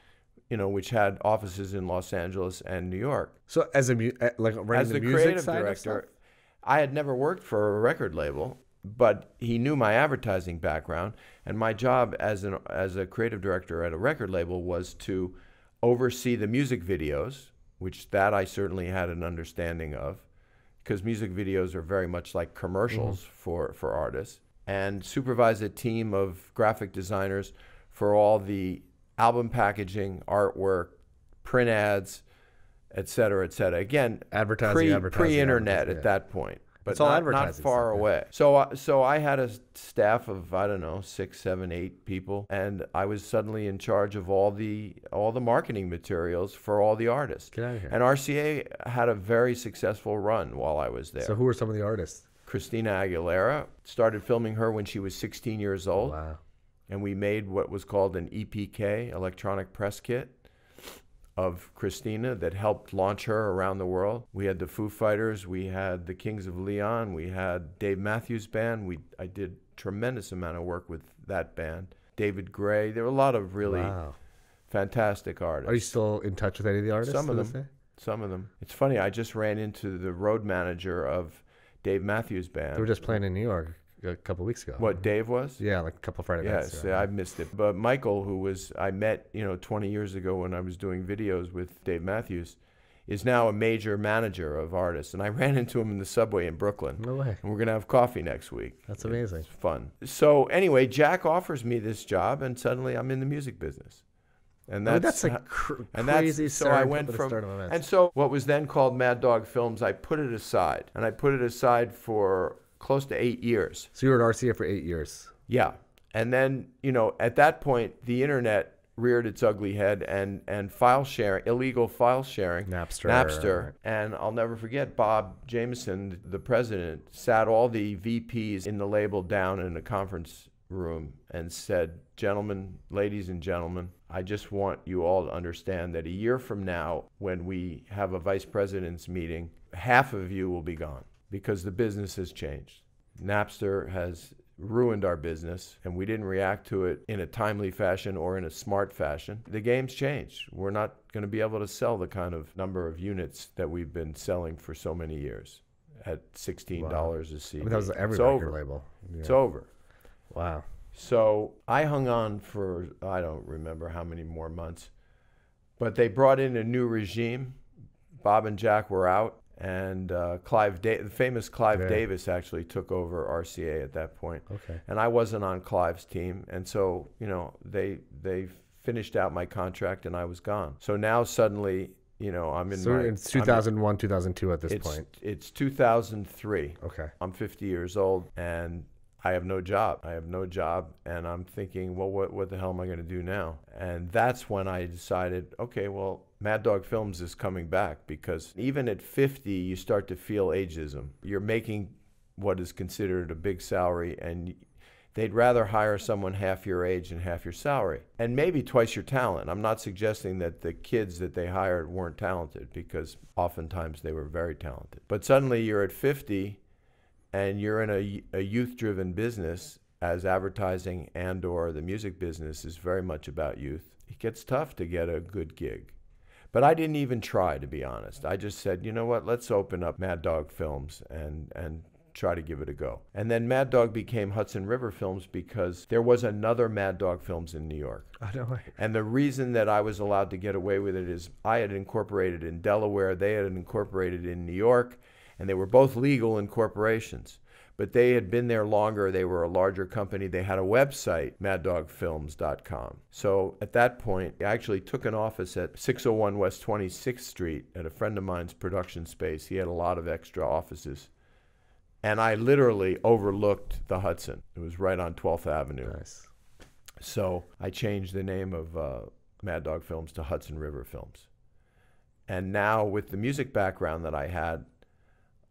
Speaker 2: Which had offices in Los Angeles and New York.
Speaker 1: So as running the music
Speaker 2: creative
Speaker 1: side
Speaker 2: director, I had never worked for a record label, but he knew my advertising background, and my job as a creative director at a record label was to oversee the music videos, which that I certainly had an understanding of, because music videos are very much like commercials for artists, and supervise a team of graphic designers for all the album packaging, artwork, print ads, et cetera, et cetera. Again, pre-internet at that point. But
Speaker 1: it's all
Speaker 2: not
Speaker 1: advertising
Speaker 2: far
Speaker 1: stuff,
Speaker 2: away. So I had a staff of, I don't know, 6, 7, 8 people, and I was suddenly in charge of all the marketing materials for all the artists.
Speaker 1: Get out of here.
Speaker 2: And RCA had a very successful run while I was there.
Speaker 1: So who were some of the artists?
Speaker 2: Christina Aguilera. Started filming her when she was 16 years old.
Speaker 1: Wow.
Speaker 2: And we made what was called an EPK, electronic press kit, of Christina that helped launch her around the world. We had the Foo Fighters, we had the Kings of Leon, we had Dave Matthews Band. I did tremendous amount of work with that band. David Gray. There were a lot of really fantastic artists.
Speaker 1: Are you still in touch with any of the artists?
Speaker 2: Some of them. Some of them. It's funny, I just ran into the road manager of Dave Matthews Band.
Speaker 1: They were just playing in New York a couple of weeks ago.
Speaker 2: What, Dave was?
Speaker 1: Yeah, like a couple of Friday nights.
Speaker 2: Yes, I missed it. But Michael, who I met 20 years ago when I was doing videos with Dave Matthews, is now a major manager of artists. And I ran into him in the subway in Brooklyn.
Speaker 1: No way.
Speaker 2: And we're going to have coffee next week.
Speaker 1: That's amazing.
Speaker 2: It's fun. So anyway, Jack offers me this job, and suddenly I'm in the music business. And that's
Speaker 1: like crazy.
Speaker 2: So I went from, and so what was then called Mad Dog Films, I put it aside. And I put it aside for close to 8 years.
Speaker 1: So you were at RCA for 8 years.
Speaker 2: Yeah. And then, at that point, the internet reared its ugly head, and file sharing, illegal file sharing, Napster. And I'll never forget, Bob Jameson, the president, sat all the VPs in the label down in a conference room and said, gentlemen, ladies and gentlemen, I just want you all to understand that a year from now, when we have a vice president's meeting, half of you will be gone because the business has changed. Napster has ruined our business, and we didn't react to it in a timely fashion or in a smart fashion. The game's changed. We're not going to be able to sell the kind of number of units that we've been selling for so many years at $16 a CD.
Speaker 1: I mean, that was every
Speaker 2: It's
Speaker 1: record
Speaker 2: over.
Speaker 1: label. Yeah.
Speaker 2: It's over.
Speaker 1: Wow.
Speaker 2: So I hung on for, I don't remember how many more months, but they brought in a new regime. Bob and Jack were out, and the famous Clive Davis actually took over RCA at that point.
Speaker 1: Okay.
Speaker 2: And I wasn't on Clive's team, and so, you know, they finished out my contract and I was gone. So now suddenly, you know, I'm in my...
Speaker 1: So it's 2001, 2002 at this point.
Speaker 2: It's 2003.
Speaker 1: Okay.
Speaker 2: I'm 50 years old, and I have no job. And I'm thinking, well, what the hell am I going to do now? And that's when I decided, okay, well, Mad Dog Films is coming back, because even at 50, you start to feel ageism. You're making what is considered a big salary, and they'd rather hire someone half your age and half your salary, and maybe twice your talent. I'm not suggesting that the kids that they hired weren't talented, because oftentimes they were very talented. But suddenly you're at 50, and you're in a youth-driven business, as advertising and or the music business is very much about youth. It gets tough to get a good gig. But I didn't even try, to be honest. I just said, you know what, let's open up Mad Dog Films and try to give it a go. And then Mad Dog became Hudson River Films because there was another Mad Dog Films in New York.
Speaker 1: Oh, no way.
Speaker 2: And the reason that I was allowed to get away with it is I had incorporated in Delaware, they had incorporated in New York, and they were both legal incorporations. But they had been there longer. They were a larger company. They had a website, maddogfilms.com. So at that point, I actually took an office at 601 West 26th Street at a friend of mine's production space. He had a lot of extra offices. And I literally overlooked the Hudson. It was right on 12th Avenue.
Speaker 1: Nice.
Speaker 2: So I changed the name of Mad Dog Films to Hudson River Films. And now, with the music background that I had,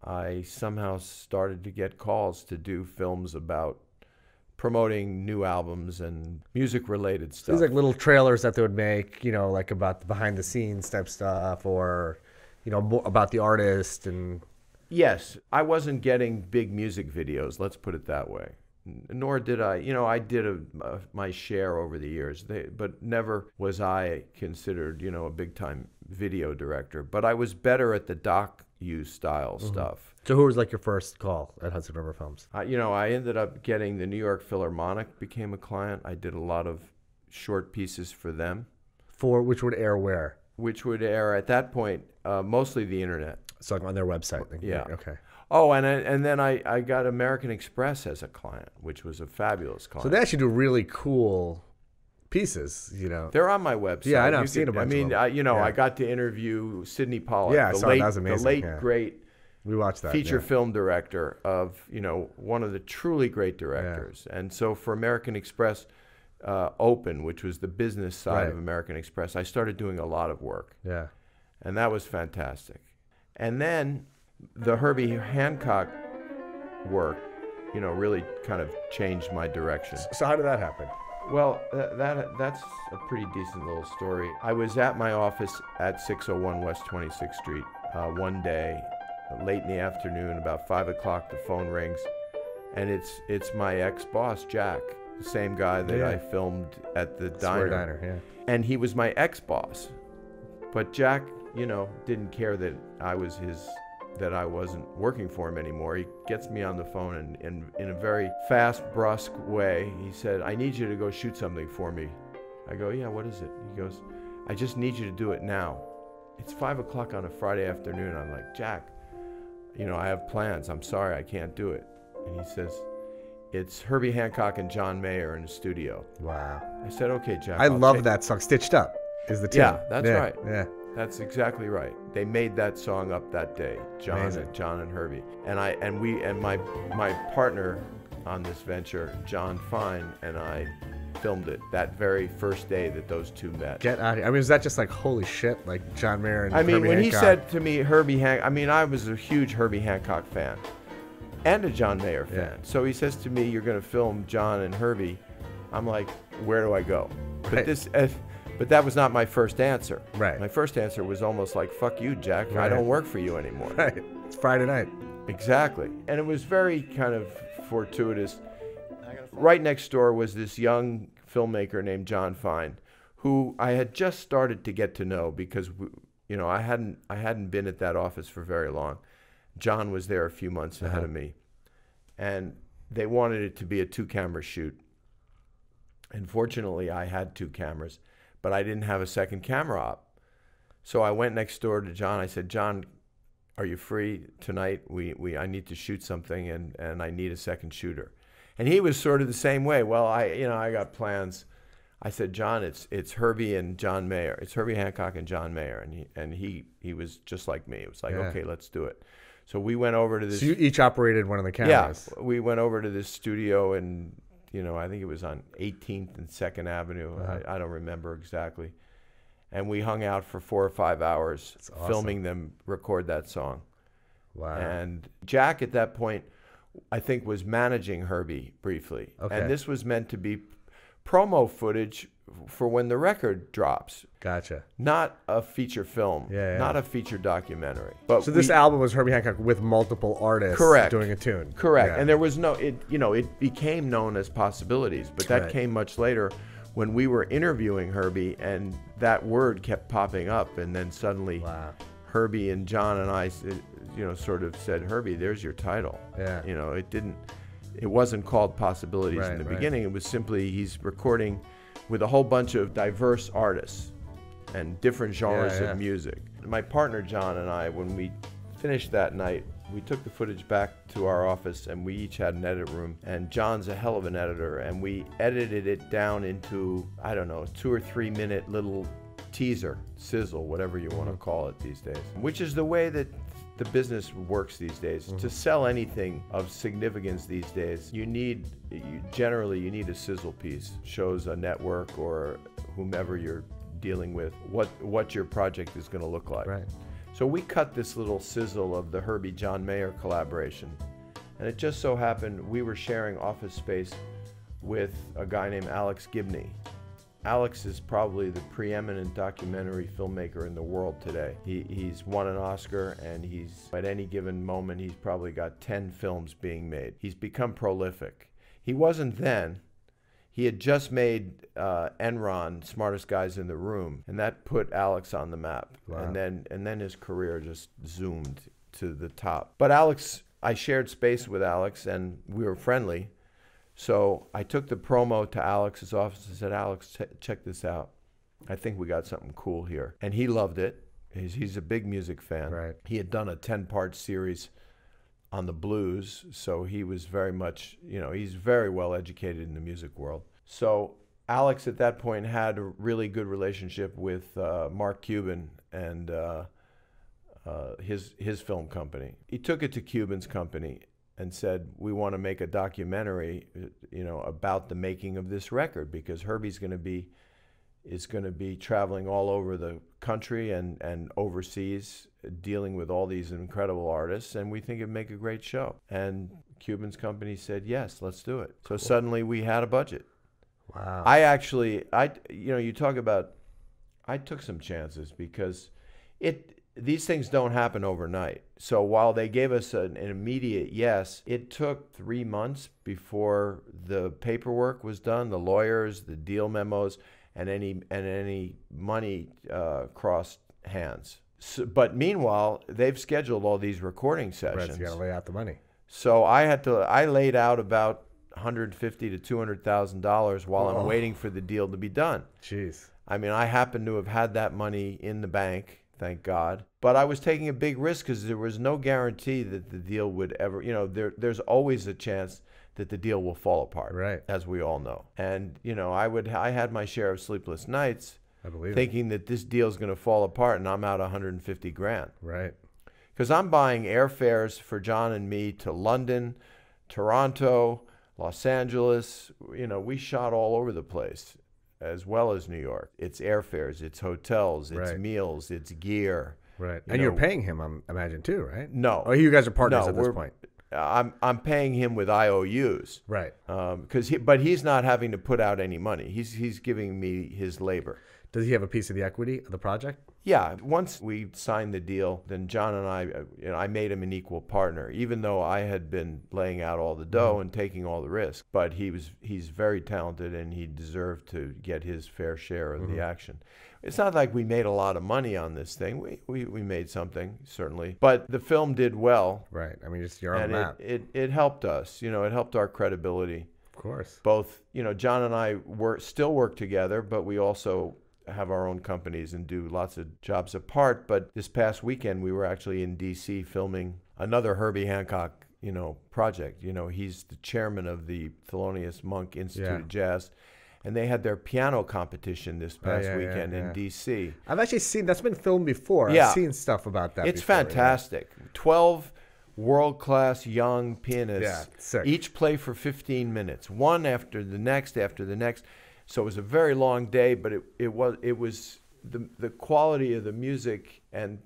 Speaker 2: I somehow started to get calls to do films about promoting new albums and music-related stuff.
Speaker 1: These like little trailers that they would make, you know, like about the behind-the-scenes type stuff, or, you know, about the artist. And
Speaker 2: yes, I wasn't getting big music videos, let's put it that way. Nor did I. You know, I did my share over the years, but never was I considered, you know, a big-time video director. But I was better at the docu-style stuff.
Speaker 1: So who was like your first call at Hudson River Films?
Speaker 2: You know, I ended up getting the New York Philharmonic became a client. I did a lot of short pieces for them.
Speaker 1: For which would air where?
Speaker 2: Which would air at that point, mostly the internet.
Speaker 1: So like on their website.
Speaker 2: Yeah.
Speaker 1: Okay.
Speaker 2: Oh, and then I got American Express as a client, which was a fabulous client.
Speaker 1: So they actually do really cool pieces, you know.
Speaker 2: They're on my website.
Speaker 1: Yeah, I know. I've seen a bunch of them.
Speaker 2: You know, I got to interview Sidney Pollack,
Speaker 1: Yeah, I saw it. That was amazing.
Speaker 2: The late
Speaker 1: Yeah.
Speaker 2: great
Speaker 1: We watched that,
Speaker 2: feature
Speaker 1: yeah.
Speaker 2: film director of, you know, one of the truly great directors. Yeah. And so for American Express Open, which was the business side of American Express, I started doing a lot of work.
Speaker 1: Yeah.
Speaker 2: And that was fantastic. And then the Herbie Hancock work, you know, really kind of changed my direction.
Speaker 1: So how did that happen?
Speaker 2: Well, that's a pretty decent little story. I was at my office at 601 West 26th Street one day, late in the afternoon, about 5 o'clock, the phone rings, and it's my ex-boss, Jack, the same guy that I filmed at the diner.
Speaker 1: Yeah.
Speaker 2: And he was my ex-boss. But Jack, you know, didn't care that I wasn't working for him anymore. He gets me on the phone, and in a very fast, brusque way, he said, I need you to go shoot something for me. I go, yeah, what is it? He goes, I just need you to do it now. It's 5 o'clock on a Friday afternoon. I'm like, Jack, you know, I have plans. I'm sorry, I can't do it. And he says, it's Herbie Hancock and John Mayer in the studio.
Speaker 1: Wow.
Speaker 2: I said, okay, Jack.
Speaker 1: I love that song. Stitched Up is the tune.
Speaker 2: Yeah, that's right.
Speaker 1: Yeah.
Speaker 2: That's exactly right. They made that song up that day, John and Herbie, and my partner on this venture, John Fine, and I filmed it that very first day that those two met.
Speaker 1: Get out of here. I mean, is that just like, holy shit, like John Mayer and
Speaker 2: I mean,
Speaker 1: Herbie
Speaker 2: when
Speaker 1: Hancock?
Speaker 2: he said to me, Herbie Hancock, I mean, I was a huge Herbie Hancock fan and a John Mayer fan.
Speaker 1: Yeah.
Speaker 2: So he says to me, you're going to film John and Herbie. I'm like, where do I go?
Speaker 1: Right.
Speaker 2: But that was not my first answer.
Speaker 1: Right.
Speaker 2: My first answer was almost like, fuck you, Jack.
Speaker 1: Right.
Speaker 2: I don't work for you anymore.
Speaker 1: Right. It's Friday night.
Speaker 2: Exactly. And it was very kind of fortuitous. Right next door was this young filmmaker named John Fine, who I had just started to get to know because, I hadn't been at that office for very long. John was there a few months ahead of me. And they wanted it to be a 2-camera shoot. And fortunately, I had 2 cameras, but I didn't have a second camera op. So I went next door to John. I said, John, are you free tonight? I need to shoot something, and I need a second shooter. And he was sort of the same way. Well, I got plans. I said, John, it's Herbie and John Mayer. It's Herbie Hancock and John Mayer. And he was just like me. It was like, okay, let's do it. So we went over to this.
Speaker 1: So you each operated one of the cameras.
Speaker 2: Yeah, we went over to this studio and, I think it was on 18th and 2nd Avenue. I don't remember exactly. And we hung out for 4 or 5 hours filming them record that song.
Speaker 1: Wow.
Speaker 2: And Jack at that point, I think, was managing Herbie briefly.
Speaker 1: Okay.
Speaker 2: And this was meant to be promo footage for when the record drops.
Speaker 1: Gotcha.
Speaker 2: Not a feature film.
Speaker 1: Yeah.
Speaker 2: Not a feature documentary. But
Speaker 1: so this album was Herbie Hancock with multiple artists doing a tune.
Speaker 2: Correct.
Speaker 1: Yeah.
Speaker 2: And there was it became known as Possibilities, but that came much later when we were interviewing Herbie and that word kept popping up, and then suddenly Herbie and John and I sort of said, Herbie, there's your title.
Speaker 1: Yeah.
Speaker 2: It wasn't called Possibilities in the beginning. It was simply he's recording with a whole bunch of diverse artists and different genres of music. My partner John and I, when we finished that night, we took the footage back to our office and we each had an edit room. And John's a hell of an editor, and we edited it down into, I don't know, 2 or 3 minute little teaser, sizzle, whatever you want to call it these days, which is the way that the business works these days. To sell anything of significance these days, generally you need a sizzle piece. Shows a network or whomever you're dealing with what your project is going to look like.
Speaker 1: Right.
Speaker 2: So we cut this little sizzle of the Herbie John Mayer collaboration, and it just so happened we were sharing office space with a guy named Alex Gibney. Alex is probably the preeminent documentary filmmaker in the world today. He's won an Oscar, and at any given moment, he's probably got 10 films being made. He's become prolific. He wasn't then. He had just made Enron, Smartest Guys in the Room, and that put Alex on the map.
Speaker 1: Wow.
Speaker 2: And then his career just zoomed to the top. But Alex, I shared space with Alex, and we were friendly. So I took the promo to Alex's office and said, Alex, check this out. I think we got something cool here. And he loved it. He's a big music fan.
Speaker 1: Right.
Speaker 2: He had done a 10-part series on the blues, so he was very much, he's very well educated in the music world. So Alex at that point had a really good relationship with Mark Cuban and his film company. He took it to Cuban's company and said, we want to make a documentary, about the making of this record, because Herbie's is going to be traveling all over the country and overseas, dealing with all these incredible artists, and we think it'd make a great show. And Cuban's company said, yes, let's do it. So suddenly we had a budget.
Speaker 1: Wow.
Speaker 2: You talk about, I took some chances because these things don't happen overnight. So while they gave us an immediate yes, it took 3 months before the paperwork was done, the lawyers, the deal memos, and any money crossed hands. So, but meanwhile, they've scheduled all these recording sessions.
Speaker 1: Right, so you got to lay out the money.
Speaker 2: So I laid out about $150,000 to $200,000 while I'm waiting for the deal to be done.
Speaker 1: Jeez.
Speaker 2: I mean, I happen to have had that money in the bank, thank God. But I was taking a big risk because there was no guarantee that the deal would ever, there's always a chance that the deal will fall apart,
Speaker 1: right?
Speaker 2: As we all know. And, I had my share of sleepless nights thinking that this deal's going to fall apart, and I'm out $150,000.
Speaker 1: Right.
Speaker 2: Because I'm buying airfares for John and me to London, Toronto, Los Angeles. You know, we shot all over the place, as well as New York. It's airfares, it's hotels, it's meals, it's gear.
Speaker 1: Right. And you're paying him, I imagine, too, right?
Speaker 2: No.
Speaker 1: Oh, you guys are partners at this point.
Speaker 2: I'm paying him with IOUs.
Speaker 1: Right.
Speaker 2: But he's not having to put out any money. He's giving me his labor.
Speaker 1: Does he have a piece of the equity of the project?
Speaker 2: Yeah. Once we signed the deal, then John and I made him an equal partner, even though I had been laying out all the dough and taking all the risk. But he's very talented, and he deserved to get his fair share of the action. It's not like we made a lot of money on this thing. We made something, certainly. But the film did well.
Speaker 1: Right. I mean, just your own map.
Speaker 2: It helped us. You know, it helped our credibility.
Speaker 1: Of course.
Speaker 2: Both, you know, John and I still work together, but we also have our own companies and do lots of jobs apart. But this past weekend, we were actually in D.C. filming another Herbie Hancock, you know, project. You know, he's the chairman of the Thelonious Monk Institute of Jazz. And they had their piano competition this past weekend in D.C.
Speaker 1: I've actually seen, that's been filmed before.
Speaker 2: Yeah.
Speaker 1: I've seen stuff about that
Speaker 2: It's
Speaker 1: before,
Speaker 2: fantastic. 12 world-class young pianists,
Speaker 1: sick.
Speaker 2: each play for 15 minutes, one after the next, So it was a very long day, but it was the quality of the music and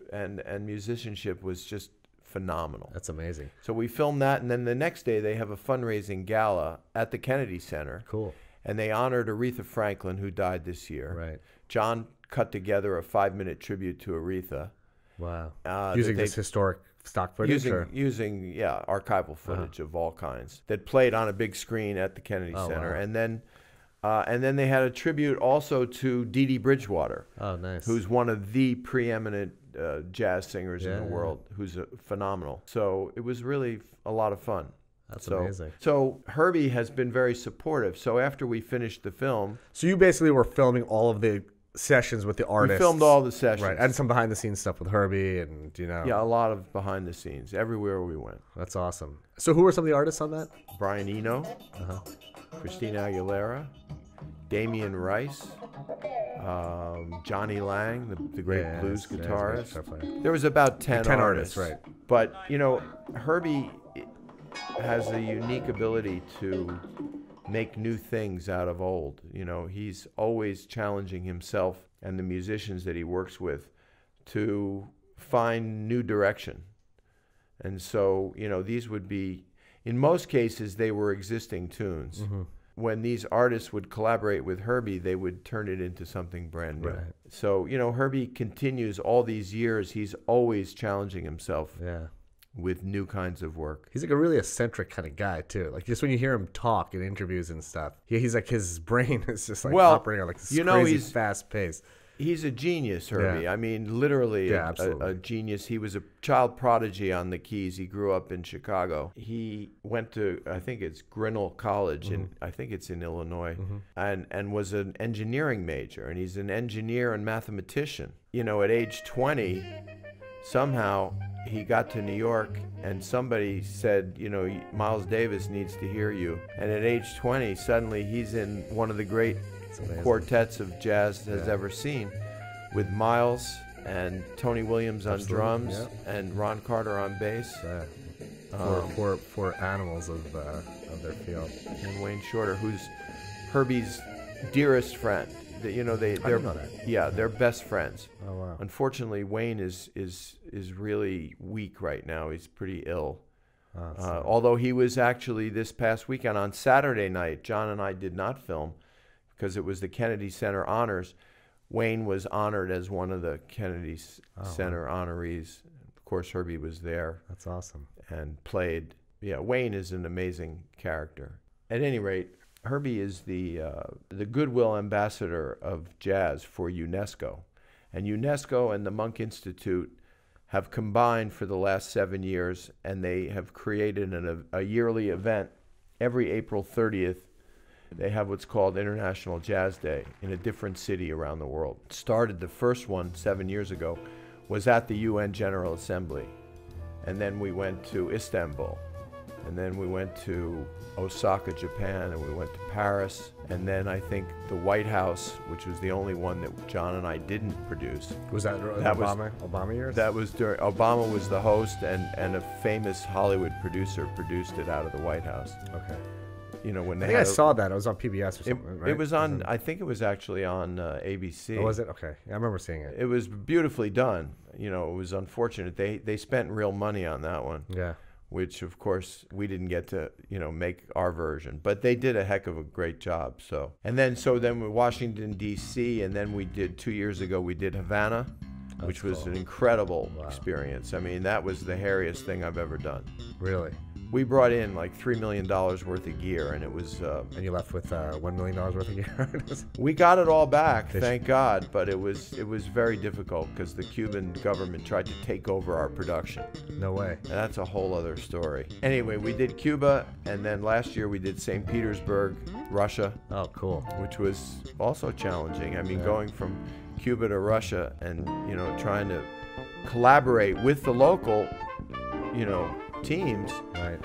Speaker 2: musicianship was just phenomenal.
Speaker 1: That's amazing.
Speaker 2: So we filmed that, and then the next day they have a fundraising gala at the Kennedy Center.
Speaker 1: Cool.
Speaker 2: And they honored Aretha Franklin, who died this year.
Speaker 1: Right.
Speaker 2: John cut together a 5-minute tribute to Aretha.
Speaker 1: Wow. Using this historic stock footage?
Speaker 2: Using archival footage of all kinds that played on a big screen at the Kennedy Center.
Speaker 1: Wow.
Speaker 2: And then they had a tribute also to Dee Dee Bridgewater.
Speaker 1: Oh, nice.
Speaker 2: Who's one of the preeminent jazz singers in the world, who's phenomenal. So it was really a lot of fun.
Speaker 1: That's amazing.
Speaker 2: So Herbie has been very supportive. So after we finished the film...
Speaker 1: So you basically were filming all of the sessions with the artists.
Speaker 2: We filmed all the sessions.
Speaker 1: Right, and some behind-the-scenes stuff with Herbie and, you know...
Speaker 2: Yeah, a lot of behind-the-scenes, everywhere we went.
Speaker 1: That's awesome. So who were some of the artists on that?
Speaker 2: Brian Eno, Christina Aguilera, Damian Rice, Johnny Lang, the great blues guitarist. There was about 10 artists.
Speaker 1: Right.
Speaker 2: But, you know, Herbie has a unique ability to make new things out of old. You know, he's always challenging himself and the musicians that he works with to find new direction. And so, you know, these would be, in most cases, they were existing tunes. When these artists would collaborate with Herbie, they would turn it into something brand new.
Speaker 1: Right.
Speaker 2: So, you know, Herbie continues all these years. He's always challenging himself. With new kinds of work.
Speaker 1: He's like a really eccentric kind of guy too. Like just when you hear him talk in interviews and stuff, he's like his brain is just like operating on like this crazy fast pace.
Speaker 2: He's a genius, Herbie. I mean, literally a genius. He was a child prodigy on the keys. He grew up in Chicago. He went to, I think it's Grinnell College, and I think it's in Illinois, and was an engineering major. And he's an engineer and mathematician. You know, at age 20, somehow he got to New York and somebody said, you know, Miles Davis needs to hear you. And at age 20, suddenly he's in one of the great quartets of jazz has ever seen, with Miles and Tony Williams on drums and Ron Carter on bass.
Speaker 1: Four animals of their field.
Speaker 2: And Wayne Shorter, who's Herbie's dearest friend. You know, they're best friends.
Speaker 1: Oh wow!
Speaker 2: Unfortunately, Wayne is really weak right now. He's pretty ill. Although he was actually this past weekend on Saturday night. John and I did not film because it was the Kennedy Center honors. Wayne was honored as one of the Kennedy Center honorees. Of course, Herbie was there.
Speaker 1: That's awesome.
Speaker 2: And played. Yeah, Wayne is an amazing character. At any rate, Herbie is the goodwill ambassador of jazz for UNESCO. And UNESCO and the Monk Institute have combined for the last 7 years, and they have created a yearly event every April 30th. They have what's called International Jazz Day in a different city around the world. Started the first one 7 years ago, was at the UN General Assembly. And then we went to Istanbul. And then we went to Osaka, Japan, and we went to Paris. And then I think the White House, which was the only one that John and I didn't produce.
Speaker 1: Was that Obama years?
Speaker 2: That was during, Obama was the host, and a famous Hollywood producer produced it out of the White House.
Speaker 1: Okay.
Speaker 2: you know, when they
Speaker 1: I think
Speaker 2: had
Speaker 1: I saw that. It was on PBS or something, right?
Speaker 2: It was on, I think it was actually on ABC.
Speaker 1: Oh, was it? Okay. Yeah, I remember seeing it.
Speaker 2: It was beautifully done. You know, it was unfortunate. They spent real money on that one.
Speaker 1: Yeah.
Speaker 2: Which, of course, we didn't get to, you know, make our version. But they did a heck of a great job. So then with Washington, D.C., and then we did 2 years ago, we did Havana, which was an incredible experience. I mean, that was the hairiest thing I've ever done.
Speaker 1: Really?
Speaker 2: We brought in like $3 million worth of gear, and it was...
Speaker 1: and you left with $1 million worth of gear?
Speaker 2: We got it all back, thank God, but it was very difficult because the Cuban government tried to take over our production.
Speaker 1: No way.
Speaker 2: And that's a whole other story. Anyway, we did Cuba, and then last year we did St. Petersburg, Russia.
Speaker 1: Oh, cool.
Speaker 2: Which was also challenging. I mean, going from Cuba to Russia and, you know, trying to collaborate with the local, you know, teams,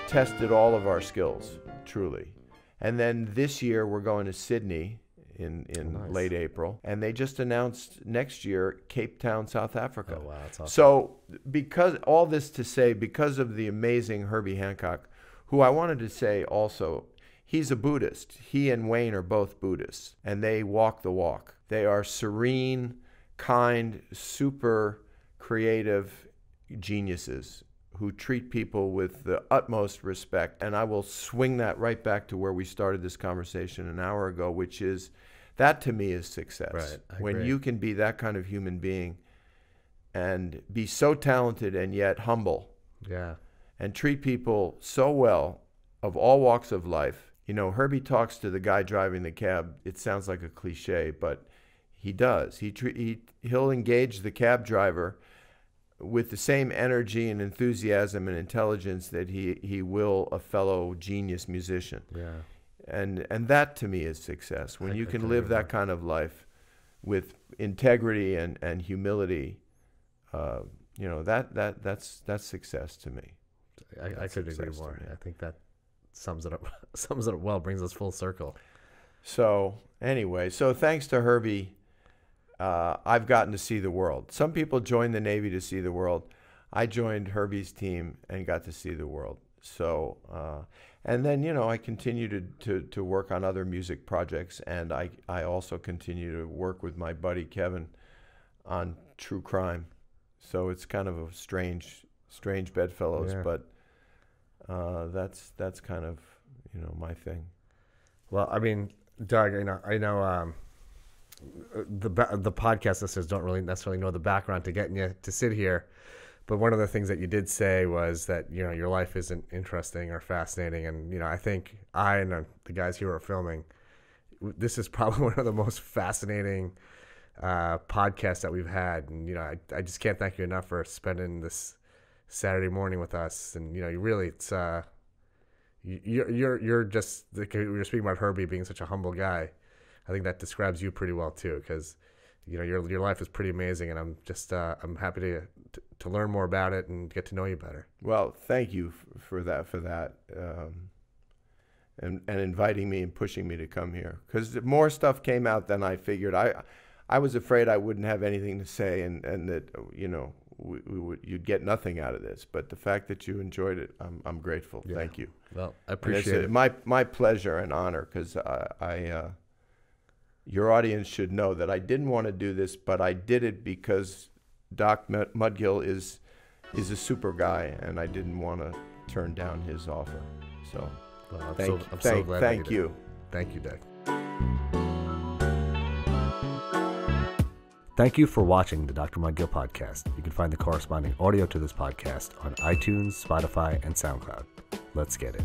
Speaker 2: tested all of our skills, truly. And then this year we're going to Sydney in late April, and they just announced next year Cape Town, South Africa.
Speaker 1: Oh, wow, that's awesome.
Speaker 2: So because all this to say, because of the amazing Herbie Hancock, who I wanted to say also, he's a Buddhist. He and Wayne are both Buddhists, and they walk the walk. They are serene, kind, super creative geniuses who treat people with the utmost respect. And I will swing that right back to where we started this conversation an hour ago, which is, that to me is success.
Speaker 1: Right, I
Speaker 2: when
Speaker 1: agree.
Speaker 2: you can be that kind of human being and be so talented and yet humble.
Speaker 1: Yeah.
Speaker 2: And treat people so well of all walks of life. You know, Herbie talks to the guy driving the cab. It sounds like a cliche, but he does. He'll engage the cab driver with the same energy and enthusiasm and intelligence that he will a fellow genius musician.
Speaker 1: Yeah.
Speaker 2: And that to me is success. When you can live that kind of life with integrity and humility, you know, that's success to me.
Speaker 1: I couldn't agree more. I think that sums it up well, brings us full circle.
Speaker 2: So anyway, thanks to Herbie, I've gotten to see the world. Some people join the Navy to see the world. I joined Herbie's team and got to see the world. So, and then, you know, I continue to work on other music projects, and I also continue to work with my buddy Kevin on true crime. So it's kind of a strange bedfellows, but that's kind of, you know, my thing.
Speaker 1: Well, I mean, Doug, I know the podcast listeners don't really necessarily know the background to getting you to sit here, but one of the things that you did say was that, you know, your life isn't interesting or fascinating, and, you know, I think I and the guys here are filming, this is probably one of the most fascinating podcasts that we've had, and, you know, I just can't thank you enough for spending this Saturday morning with us. And, you know, you really, it's you're just, like, we were speaking about Herbie being such a humble guy. I think that describes you pretty well too, because, you know, your life is pretty amazing, and I'm just I'm happy to learn more about it and get to know you better.
Speaker 2: Well, thank you for that, and inviting me and pushing me to come here, because more stuff came out than I figured. I was afraid I wouldn't have anything to say, and that, you know, you'd get nothing out of this. But the fact that you enjoyed it, I'm grateful.
Speaker 1: Yeah.
Speaker 2: Thank you.
Speaker 1: Well, I appreciate it.
Speaker 2: My pleasure and honor, because your audience should know that I didn't want to do this, but I did it because Doc Mudgil is a super guy, and I didn't want to turn down his offer. So,
Speaker 1: well,
Speaker 2: thank you.
Speaker 1: Thank you, Doug. Thank you for watching the Dr. Mudgil podcast. You can find the corresponding audio to this podcast on iTunes, Spotify, and SoundCloud. Let's get it.